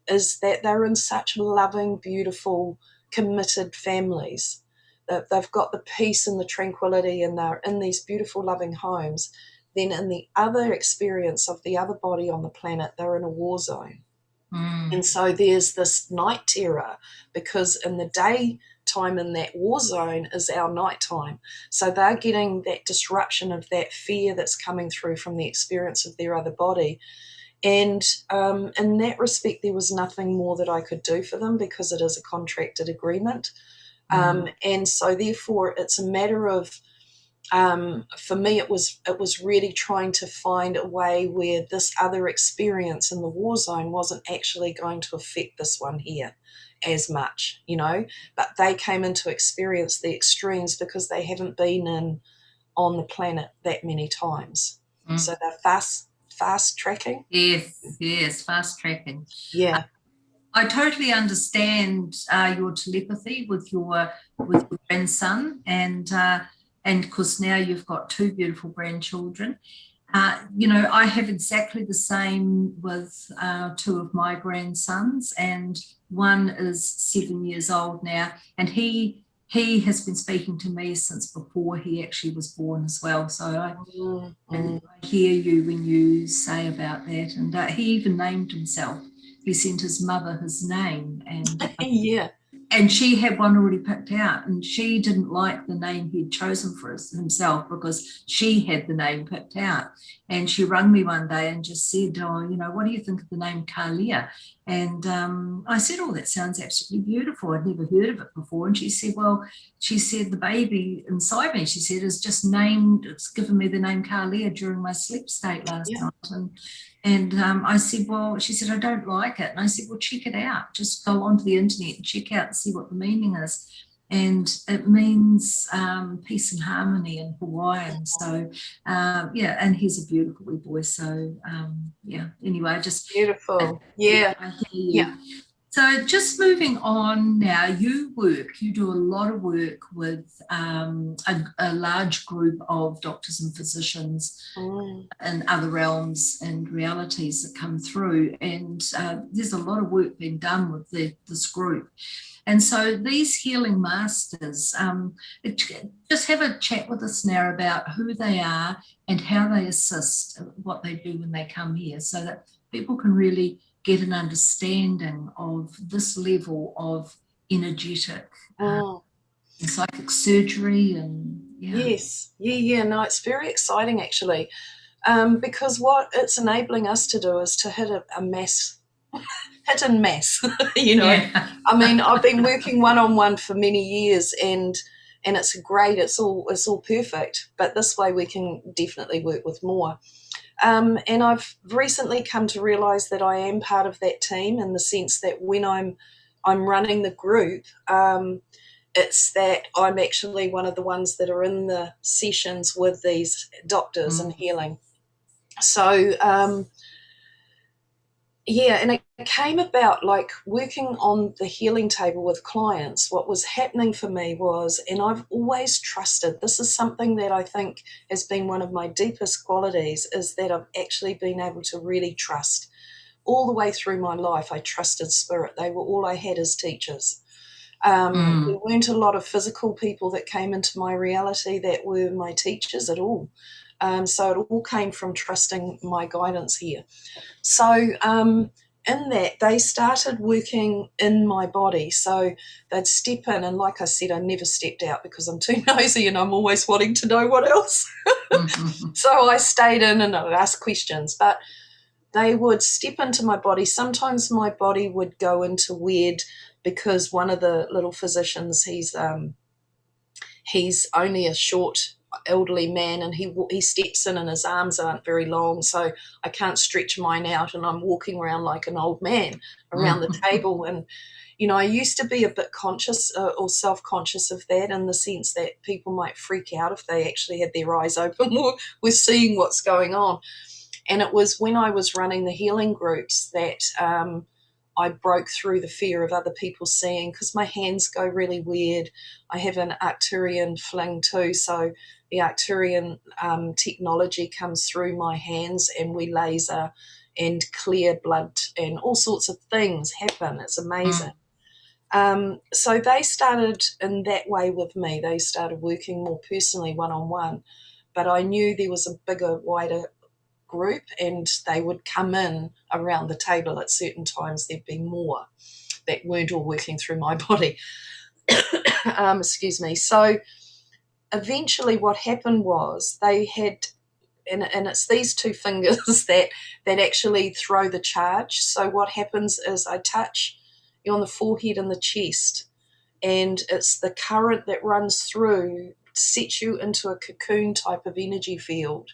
is that they're in such loving, beautiful, committed families. That they've got the peace and the tranquility and they're in these beautiful, loving homes. Then in the other experience of the other body on the planet, they're in a war zone. And so there's this night terror because in the daytime in that war zone is our nighttime. So they're getting that disruption of that fear that's coming through from the experience of their other body. And in that respect, there was nothing more that I could do for them because it is a contracted agreement. And so therefore it's a matter of, for me, it was really trying to find a way where this other experience in the war zone wasn't actually going to affect this one here as much, you know, but they came in to experience the extremes because they haven't been on the planet that many times. So they're fast tracking. Yes, fast tracking. Yeah. I totally understand your telepathy with your grandson, and because now you've got 2 beautiful grandchildren. You know, I have exactly the same with 2 of my grandsons, and one is 7 years old now, and he has been speaking to me since before he actually was born as well. So I hear you when you say about that, and he even named himself. He sent his mother his name, and Yeah. And she had one already picked out, and she didn't like the name he'd chosen for himself because she had the name picked out. And she rang me one day and just said, oh, you know, what do you think of the name Carlia? And I said, oh, that sounds absolutely beautiful. I'd never heard of it before. And she said, well, she said, the baby inside me, she said, is just named, it's given me the name Carlia during my sleep state last night. And I said, well, she said, I don't like it. And I said, well, check it out. Just go onto the internet and check out and see what the meaning is. And it means peace and harmony in Hawaiian. So, yeah, and he's a beautiful wee boy. So, yeah, anyway, just... Beautiful. I hear you. Yeah. So just moving on now, you do a lot of work with a large group of doctors and physicians in other realms and realities that come through. And there's a lot of work being done with this group. And so these healing masters, just have a chat with us now about who they are and how they assist, what they do when they come here, so that people can really get an understanding of this level of energetic psychic surgery. And Yes. No, it's very exciting actually, because what it's enabling us to do is to hit a mass hit in mass. You know, I mean, I've been working one-on-one for many years, and it's great, it's all perfect, but this way we can definitely work with more. And I've recently come to realise that I am part of that team, in the sense that when I'm running the group, it's that I'm actually one of the ones that are in the sessions with these doctors and healing. So yeah, and it came about like working on the healing table with clients. What was happening for me was, and I've always trusted, this is something that I think has been one of my deepest qualities, is that I've actually been able to really trust. All the way through my life, I trusted spirit. They were all I had as teachers. There weren't a lot of physical people that came into my reality that were my teachers at all. So it all came from trusting my guidance here. So in that, they started working in my body. So they'd step in, and like I said, I never stepped out because I'm too nosy and I'm always wanting to know what else. So I stayed in and I'd ask questions, but they would step into my body. Sometimes my body would go into weird, because one of the little physicians, he's only a short elderly man, and he steps in and his arms aren't very long, so I can't stretch mine out, and I'm walking around like an old man around the table. And I used to be a bit conscious or self-conscious of that, in the sense that people might freak out if they actually had their eyes open or were seeing what's going on. And it was when I was running the healing groups that I broke through the fear of other people seeing, because my hands go really weird. I have an Arcturian fling too, so the Arcturian technology comes through my hands, and we laser and clear blood, and all sorts of things happen. It's amazing. So they started in that way with me. They started working more personally, one-on-one, but I knew there was a bigger, wider group, and they would come in around the table at certain times. There'd be more that weren't all working through my body. Excuse me. So eventually what happened was they had, and it's these two fingers that actually throw the charge. So what happens is I touch you on the forehead and the chest, and it's the current that runs through, sets you into a cocoon type of energy field.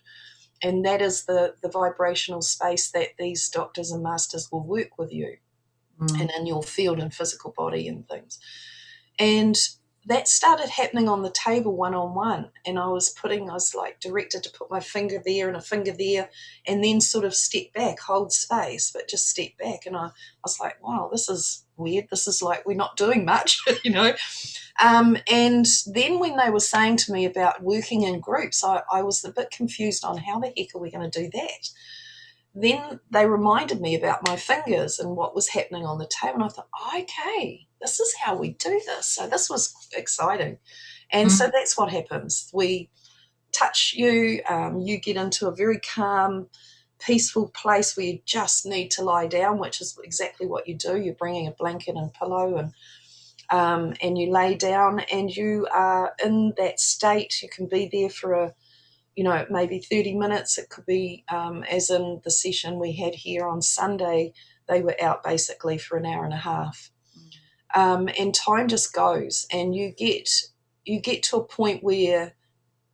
And that is the vibrational space that these doctors and masters will work with you and in your field and physical body and things. And that started happening on the table one-on-one. And I was like directed to put my finger there and a finger there, and then sort of step back, hold space, but just step back. And I was like, wow, this is weird. This is like, we're not doing much, And then when they were saying to me about working in groups, I was a bit confused on how the heck are we going to do that? Then they reminded me about my fingers and what was happening on the table. And I thought, okay, this is how we do this. So this was exciting. And so that's what happens. We touch you. You get into a very calm, peaceful place where you just need to lie down, which is exactly what you do. You're bringing a blanket and pillow, and you lay down, and you are in that state. You can be there for maybe 30 minutes. It could be, as in the session we had here on Sunday, they were out basically for an hour and a half. And time just goes, and you get to a point where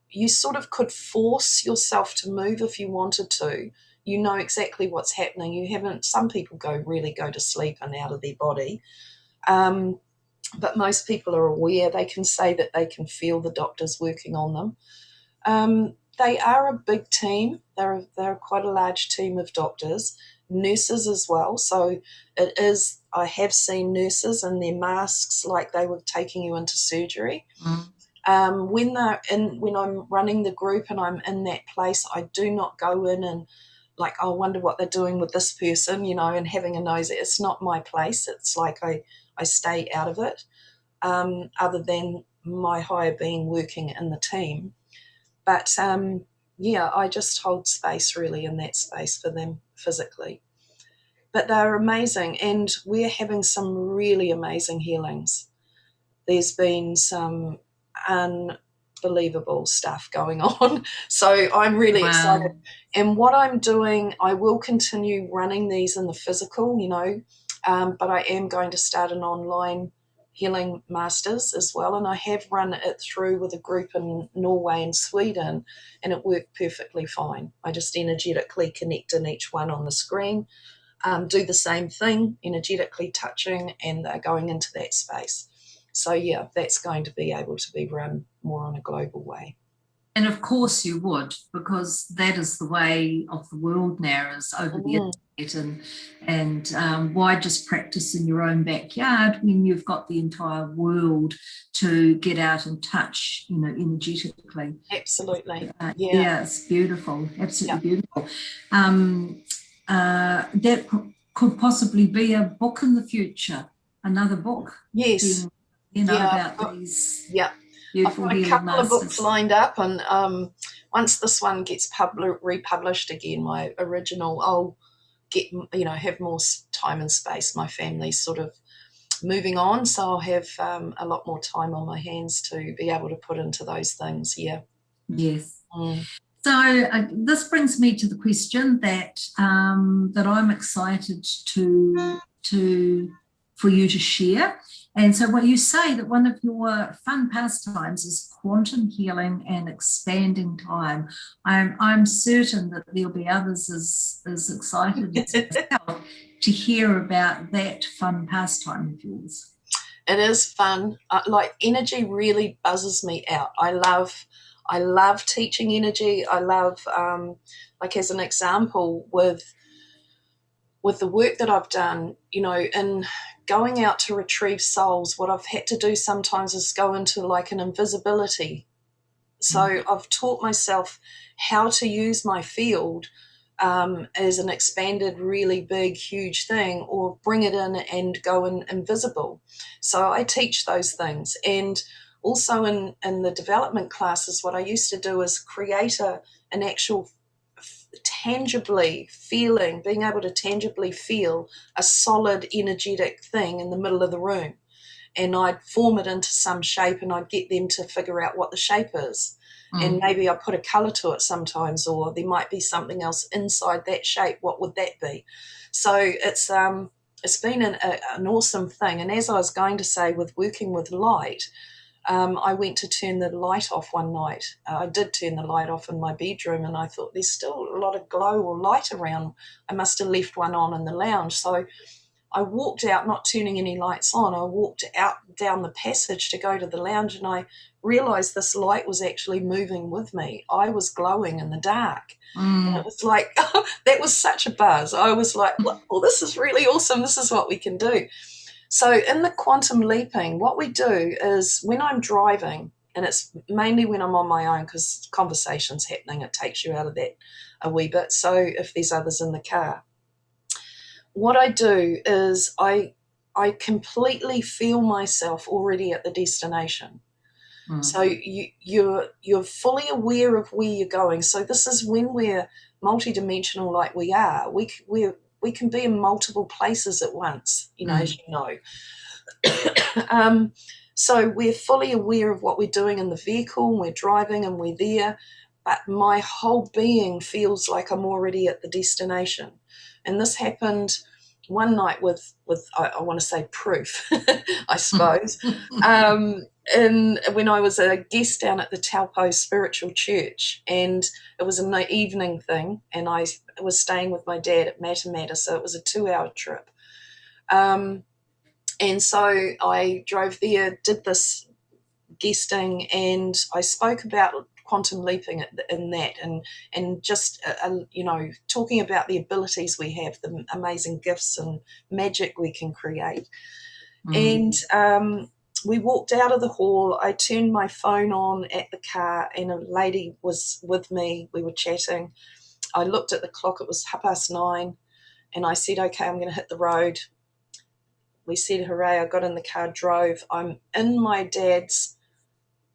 you sort of could force yourself to move if you wanted to. You know exactly what's happening. Some people really go to sleep and out of their body. But most people are aware. They can say that they can feel the doctors working on them. They are a big team. They're quite a large team of doctors, nurses as well. So it is, I have seen nurses in their masks like they were taking you into surgery. When I'm running the group and I'm in that place, I do not go in and like, I wonder what they're doing with this person, and having a nose. It's not my place. It's like I stay out of it, other than my higher being working in the team. But I just hold space really in that space for them physically. But they're amazing, and we're having some really amazing healings. There's been some unbelievable stuff going on. So I'm really excited. And what I'm doing, I will continue running these in the physical, but I am going to start an online healing masters as well, and I have run it through with a group in Norway and Sweden, and it worked perfectly fine. I just energetically connect in each one on the screen, do the same thing, energetically touching, and they're going into that space. So that's going to be able to be run more on a global way. And of course you would, because that is the way of the world now, is over the internet. And why just practice in your own backyard when you've got the entire world to get out and touch, energetically. Absolutely. Yeah, it's beautiful, absolutely beautiful. That could possibly be a book in the future, another book. Yes. About these. Yeah. I've got a couple of books lined up, and once this one gets republished again, my original, I'll get, have more time and space. My family's sort of moving on, so I'll have a lot more time on my hands to be able to put into those things. Yeah. Yes. So this brings me to the question that that I'm excited for you to share. And so when you say that one of your fun pastimes is quantum healing and expanding time, I'm certain that there'll be others as excited as myself to hear about that fun pastime of yours. It is fun. Like, energy really buzzes me out. I love teaching energy. I love, like, as an example, with the work that I've done, in going out to retrieve souls, what I've had to do sometimes is go into like an invisibility. So I've taught myself how to use my field as an expanded, really big, huge thing, or bring it in and go invisible. So I teach those things. And also in the development classes, what I used to do is create an actual being able to tangibly feel a solid energetic thing in the middle of the room. And I'd form it into some shape, and I'd get them to figure out what the shape is. And maybe I put a colour to it sometimes, or there might be something else inside that shape. What would that be? So it's been an awesome thing. And as I was going to say, with working with light, I went to turn the light off one night. I did turn the light off in my bedroom, and I thought there's still a lot of glow or light around. I must have left one on in the lounge. So I walked out, not turning any lights on. I walked out down the passage to go to the lounge, and I realised this light was actually moving with me. I was glowing in the dark. And it was like, that was such a buzz. I was like, well, this is really awesome. This is what we can do. So in the quantum leaping, what we do is when I'm driving, and it's mainly when I'm on my own because conversation's happening, it takes you out of that a wee bit. So if there's others in the car, what I do is I completely feel myself already at the destination. So you're fully aware of where you're going. So this is when we're multidimensional, like we are. We can be in multiple places at once, as you know. So we're fully aware of what we're doing in the vehicle, and we're driving and we're there, but my whole being feels like I'm already at the destination. And this happened one night with I want to say proof, I suppose, and when I was a guest down at the Taupo Spiritual Church, and it was an evening thing, and I was staying with my dad at Matamata, so it was a 2-hour trip. And so I drove there, did this guesting, and I spoke about quantum leaping in that, and just talking about the abilities we have, the amazing gifts and magic we can create. And we walked out of the hall. I turned my phone on at the car, and a lady was with me. We were chatting. I looked at the clock. It was 9:30, and I said, okay, I'm going to hit the road. We said hooray. I got in the car, drove. I'm in my dad's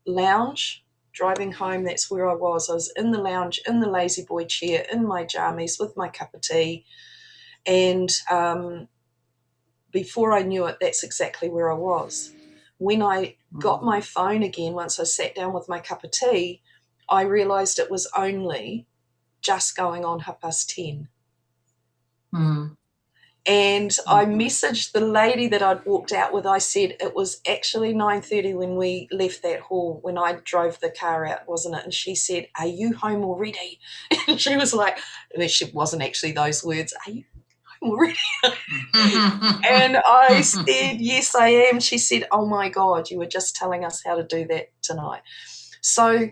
lounge, driving home. That's where I was. I was in the lounge, in the lazy boy chair, in my jammies with my cup of tea. And before I knew it, that's exactly where I was. When I got my phone again, once I sat down with my cup of tea, I realised it was only just going on 10:30. And I messaged the lady that I'd walked out with. I said, it was actually 9:30 when we left that hall, when I drove the car out, wasn't it? And she said, are you home already? And she was like, it wasn't actually those words, are you home already? And I said, yes, I am. She said, oh my God, you were just telling us how to do that tonight. So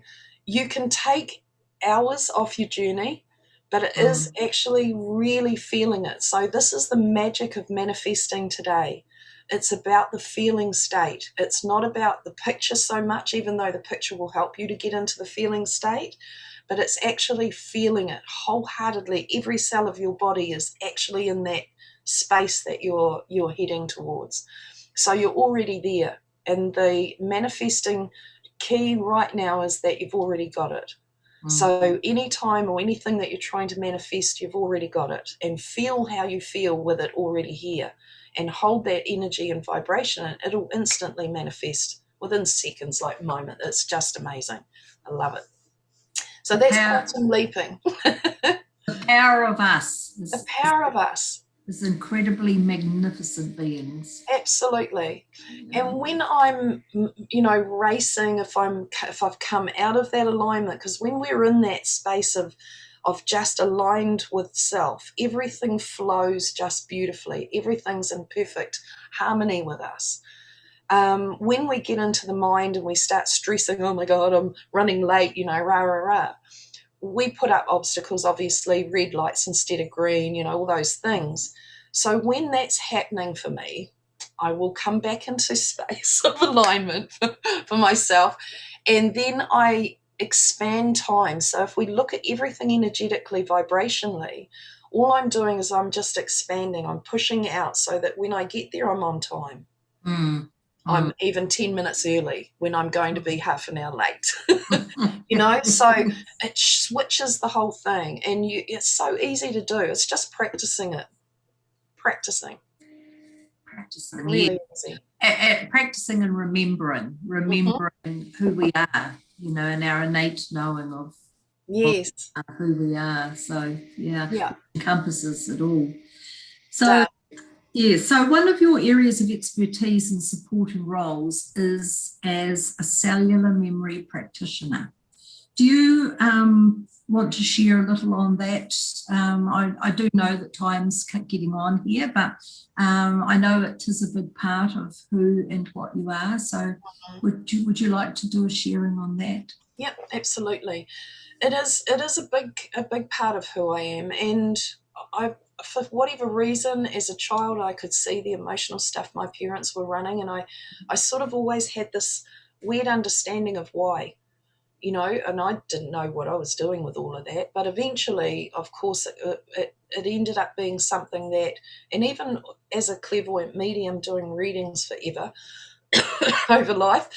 you can take hours off your journey, but it is actually really feeling it. So this is the magic of manifesting today. It's about the feeling state. It's not about the picture so much, even though the picture will help you to get into the feeling state, but it's actually feeling it wholeheartedly. Every cell of your body is actually in that space that you're heading towards. So you're already there. And the manifesting key right now is that you've already got it. So any time or anything that you're trying to manifest, you've already got it. And feel how you feel with it already here. And hold that energy and vibration, and it'll instantly manifest within seconds, like moment. It's just amazing. I love it. So that's quantum leaping. The power of us. The power of us. Is incredibly magnificent beings. Absolutely. And when I'm, racing, if I've come out of that alignment, because when we're in that space of just aligned with self, everything flows just beautifully. Everything's in perfect harmony with us. When we get into the mind and we start stressing, oh my God, I'm running late, rah, rah, rah. We put up obstacles, obviously, red lights instead of green, all those things. So when that's happening for me, I will come back into space of alignment for myself, and then I expand time. So if we look at everything energetically, vibrationally, all I'm doing is I'm just expanding. I'm pushing out so that when I get there, I'm on time. I'm even 10 minutes early when I'm going to be half an hour late. So it switches the whole thing, and it's so easy to do. It's just practicing it. Practicing. Really easy. Practicing and remembering who we are, and our innate knowing of who we are. So, it encompasses it all. So, so one of your areas of expertise in supporting roles is as a cellular memory practitioner. Do you want to share a little on that? I do know that time's getting on here, but I know it is a big part of who and what you are. So would you like to do a sharing on that? Yep, absolutely. It is a big part of who I am, and for whatever reason, as a child, I could see the emotional stuff my parents were running, and I sort of always had this weird understanding of why. And I didn't know what I was doing with all of that. But eventually, of course, it ended up being something that, and even as a clairvoyant medium doing readings forever over life,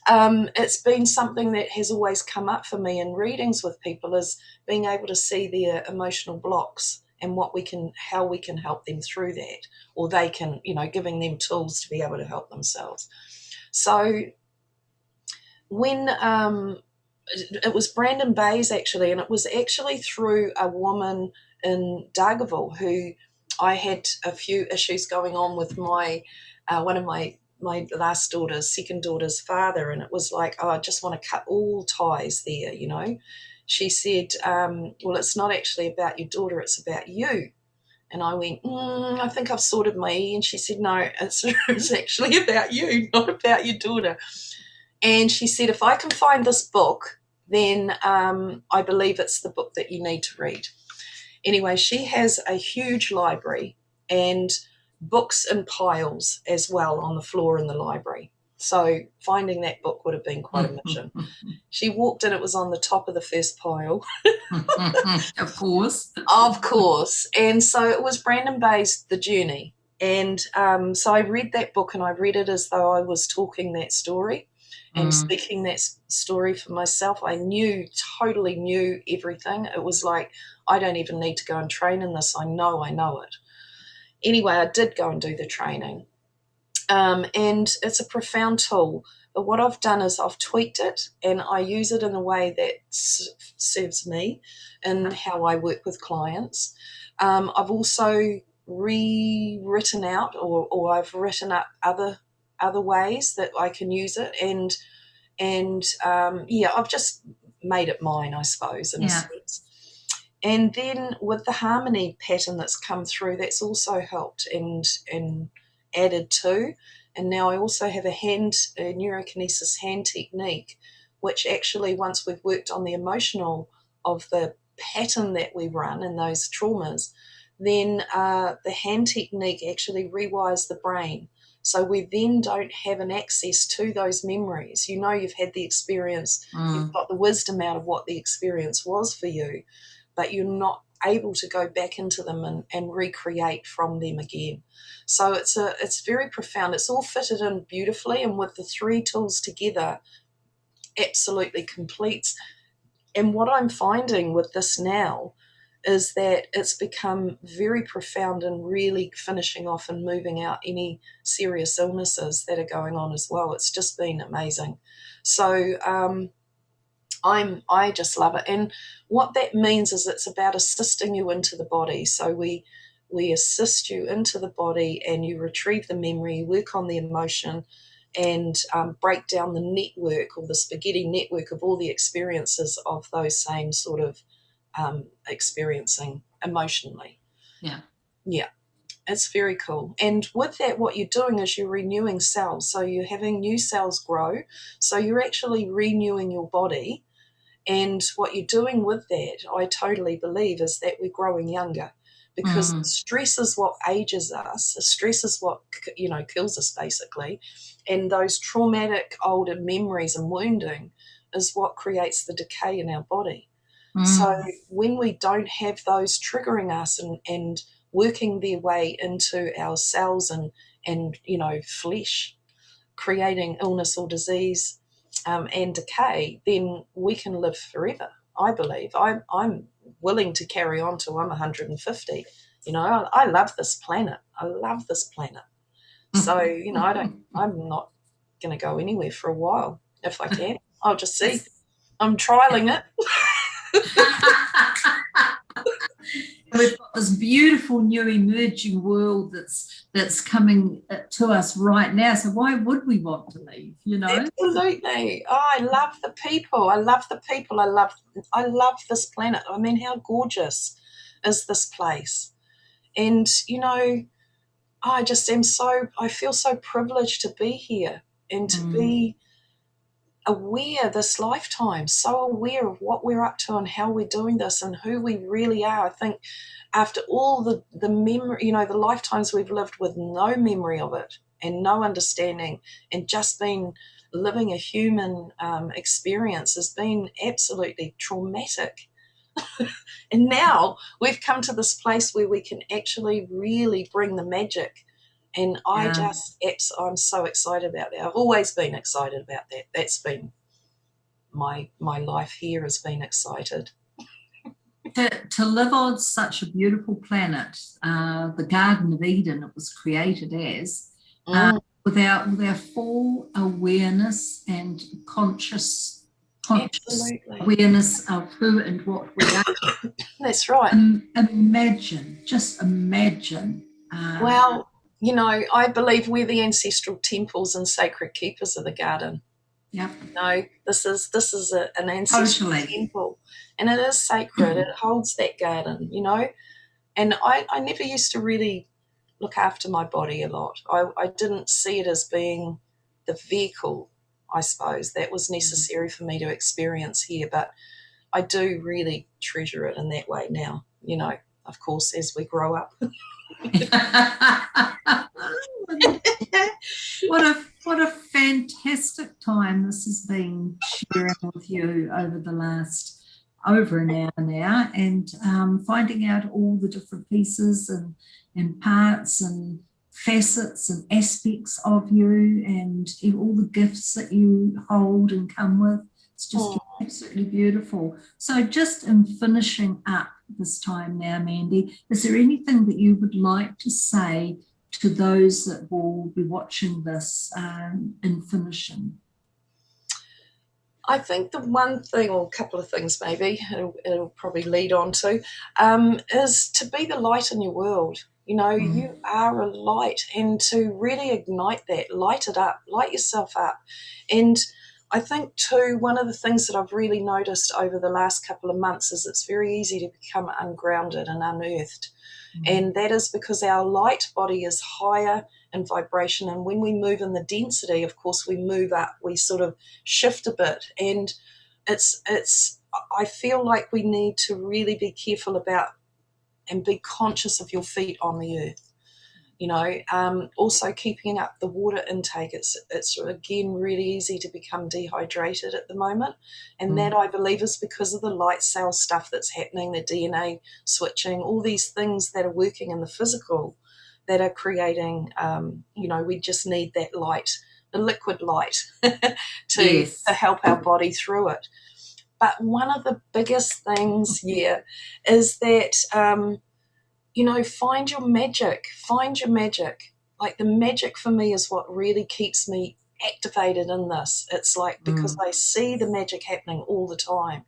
it's been something that has always come up for me in readings with people, is being able to see their emotional blocks and how we can help them through that, or they can, giving them tools to be able to help themselves. So when it was Brandon Bayes actually, and it was actually through a woman in Dargaville who I had a few issues going on with my one of my last daughter's, second daughter's father, and it was like, oh, I just want to cut all ties there, She said, well, it's not actually about your daughter, it's about you. And I went, I think I've sorted my E. And she said, no, it's actually about you, not about your daughter. And she said, if I can find this book, then I believe it's the book that you need to read. Anyway, she has a huge library and books in piles as well on the floor in the library. So finding that book would have been quite a mission. She walked in, it was on the top of the first pile. Of course. Of course. And so it was Brandon Bayes' The Journey. And so I read that book, and I read it as though I was talking that story and speaking that story for myself. I totally knew everything. It was like, I don't even need to go and train in this. I know it. Anyway, I did go and do the training. And it's a profound tool. But what I've done is I've tweaked it, and I use it in a way that serves me and how I work with clients. I've also rewritten out, or I've written up other ways that I can use it, and I've just made it mine, I suppose, in a sense. And then with the harmony pattern that's come through, that's also helped and added to. And now I also have a neurokinesis hand technique, which actually, once we've worked on the emotional of the pattern that we run and those traumas, then the hand technique actually rewires the brain. So we then don't have an access to those memories. You know, you've had the experience, you've got the wisdom out of what the experience was for you, but you're not able to go back into them and recreate from them again. So it's very profound. It's all fitted in beautifully, and with the 3 tools together, absolutely completes. And what I'm finding with this now is that it's become very profound and really finishing off and moving out any serious illnesses that are going on as well. It's just been amazing. So I just love it. And what that means is it's about assisting you into the body. So we assist you into the body, and you retrieve the memory, work on the emotion, and break down the network, or the spaghetti network of all the experiences of those same sort of experiencing emotionally. Yeah, it's very cool. And with that, what you're doing is you're renewing cells. So you're having new cells grow. So you're actually renewing your body. And what you're doing with that, I totally believe, is that we're growing younger, because stress is what ages us. Stress is what, kills us, basically. And those traumatic older memories and wounding is what creates the decay in our body. So when we don't have those triggering us and working their way into our cells and flesh, creating illness or disease and decay, then we can live forever, I believe. I'm willing to carry on till I'm 150. I love this planet. I love this planet. So, I'm not going to go anywhere for a while. If I can, I'll just see. I'm trialing it. We've got this beautiful new emerging world that's coming to us right now. So why would we want to leave? Absolutely. Oh, I love the people. I love the people. I love this planet. I mean, how gorgeous is this place? And I feel so privileged to be here and to be aware this lifetime, so aware of what we're up to and how we're doing this and who we really are. I think after all the memory, the lifetimes we've lived with no memory of it and no understanding, and just been living a human experience, has been absolutely traumatic. And now we've come to this place where we can actually really bring the magic. And I'm so excited about that. I've always been excited about that. That's been my life here, has been excited. To live on such a beautiful planet, the Garden of Eden it was created as, with our full awareness and conscious awareness of who and what we are. That's right. Just imagine. Well, I believe we're the ancestral temples and sacred keepers of the garden. Yep. This is an ancestral temple, and it is sacred. It holds that garden, And I never used to really look after my body a lot. I didn't see it as being the vehicle, I suppose, that was necessary for me to experience here. But I do really treasure it in that way now, of course, as we grow up. What a fantastic time this has been sharing with you over an hour now, and finding out all the different pieces and parts and facets and aspects of you, and all the gifts that you hold and come with. It's just absolutely beautiful. So just in finishing up this time now, Mandy, is there anything that you would like to say to those that will be watching this in finishing? I think the one thing, or a couple of things maybe, it'll probably lead on to, is to be the light in your world. You are a light, and to really ignite that, light it up, light yourself up. And I think too, one of the things that I've really noticed over the last couple of months is it's very easy to become ungrounded and unearthed. And that is because our light body is higher in vibration. And when we move in the density, of course, we move up, we sort of shift a bit. And I feel like we need to really be careful about and be conscious of your feet on the earth. Also keeping up the water intake. It's again really easy to become dehydrated at the moment, and that I believe is because of the light cell stuff that's happening, the DNA switching, all these things that are working in the physical that are creating, we just need that light, the liquid light to help our body through it. But one of the biggest things here is that find your magic. Like, the magic for me is what really keeps me activated in this. It's like, because I see the magic happening all the time,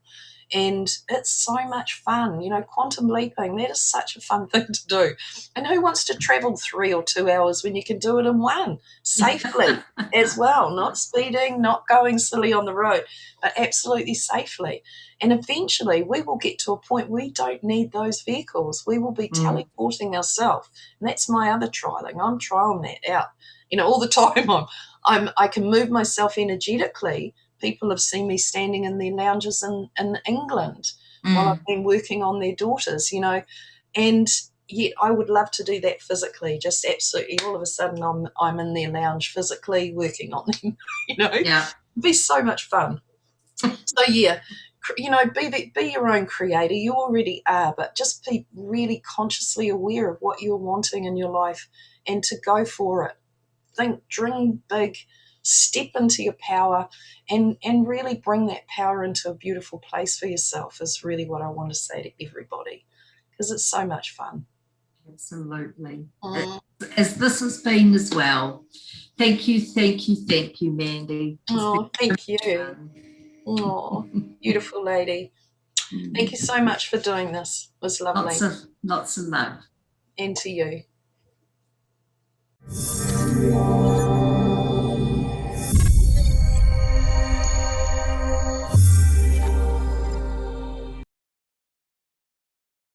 and it's so much fun. Quantum leaping, that is such a fun thing to do. And who wants to travel 3 or 2 hours when you can do it in 1 safely as well? Not speeding, not going silly on the road, but absolutely safely. And eventually we will get to a point we don't need those vehicles. We will be teleporting ourselves. And that's my other trialing. I'm trialing that out. All the time I can move myself energetically. People have seen me standing in their lounges in England while I've been working on their daughters, and yet I would love to do that physically, just absolutely all of a sudden I'm in their lounge physically working on them, Yeah. It'd be so much fun. So yeah, be your own creator. You already are, but just be really consciously aware of what you're wanting in your life and to go for it. Think, dream big, step into your power, and really bring that power into a beautiful place for yourself is really what I want to say to everybody, because it's so much fun. Absolutely. As this has been as well. Thank you, Mandy. Oh, thank you. Oh, beautiful lady. Thank you so much for doing this. It was lovely. Lots of love. And to you.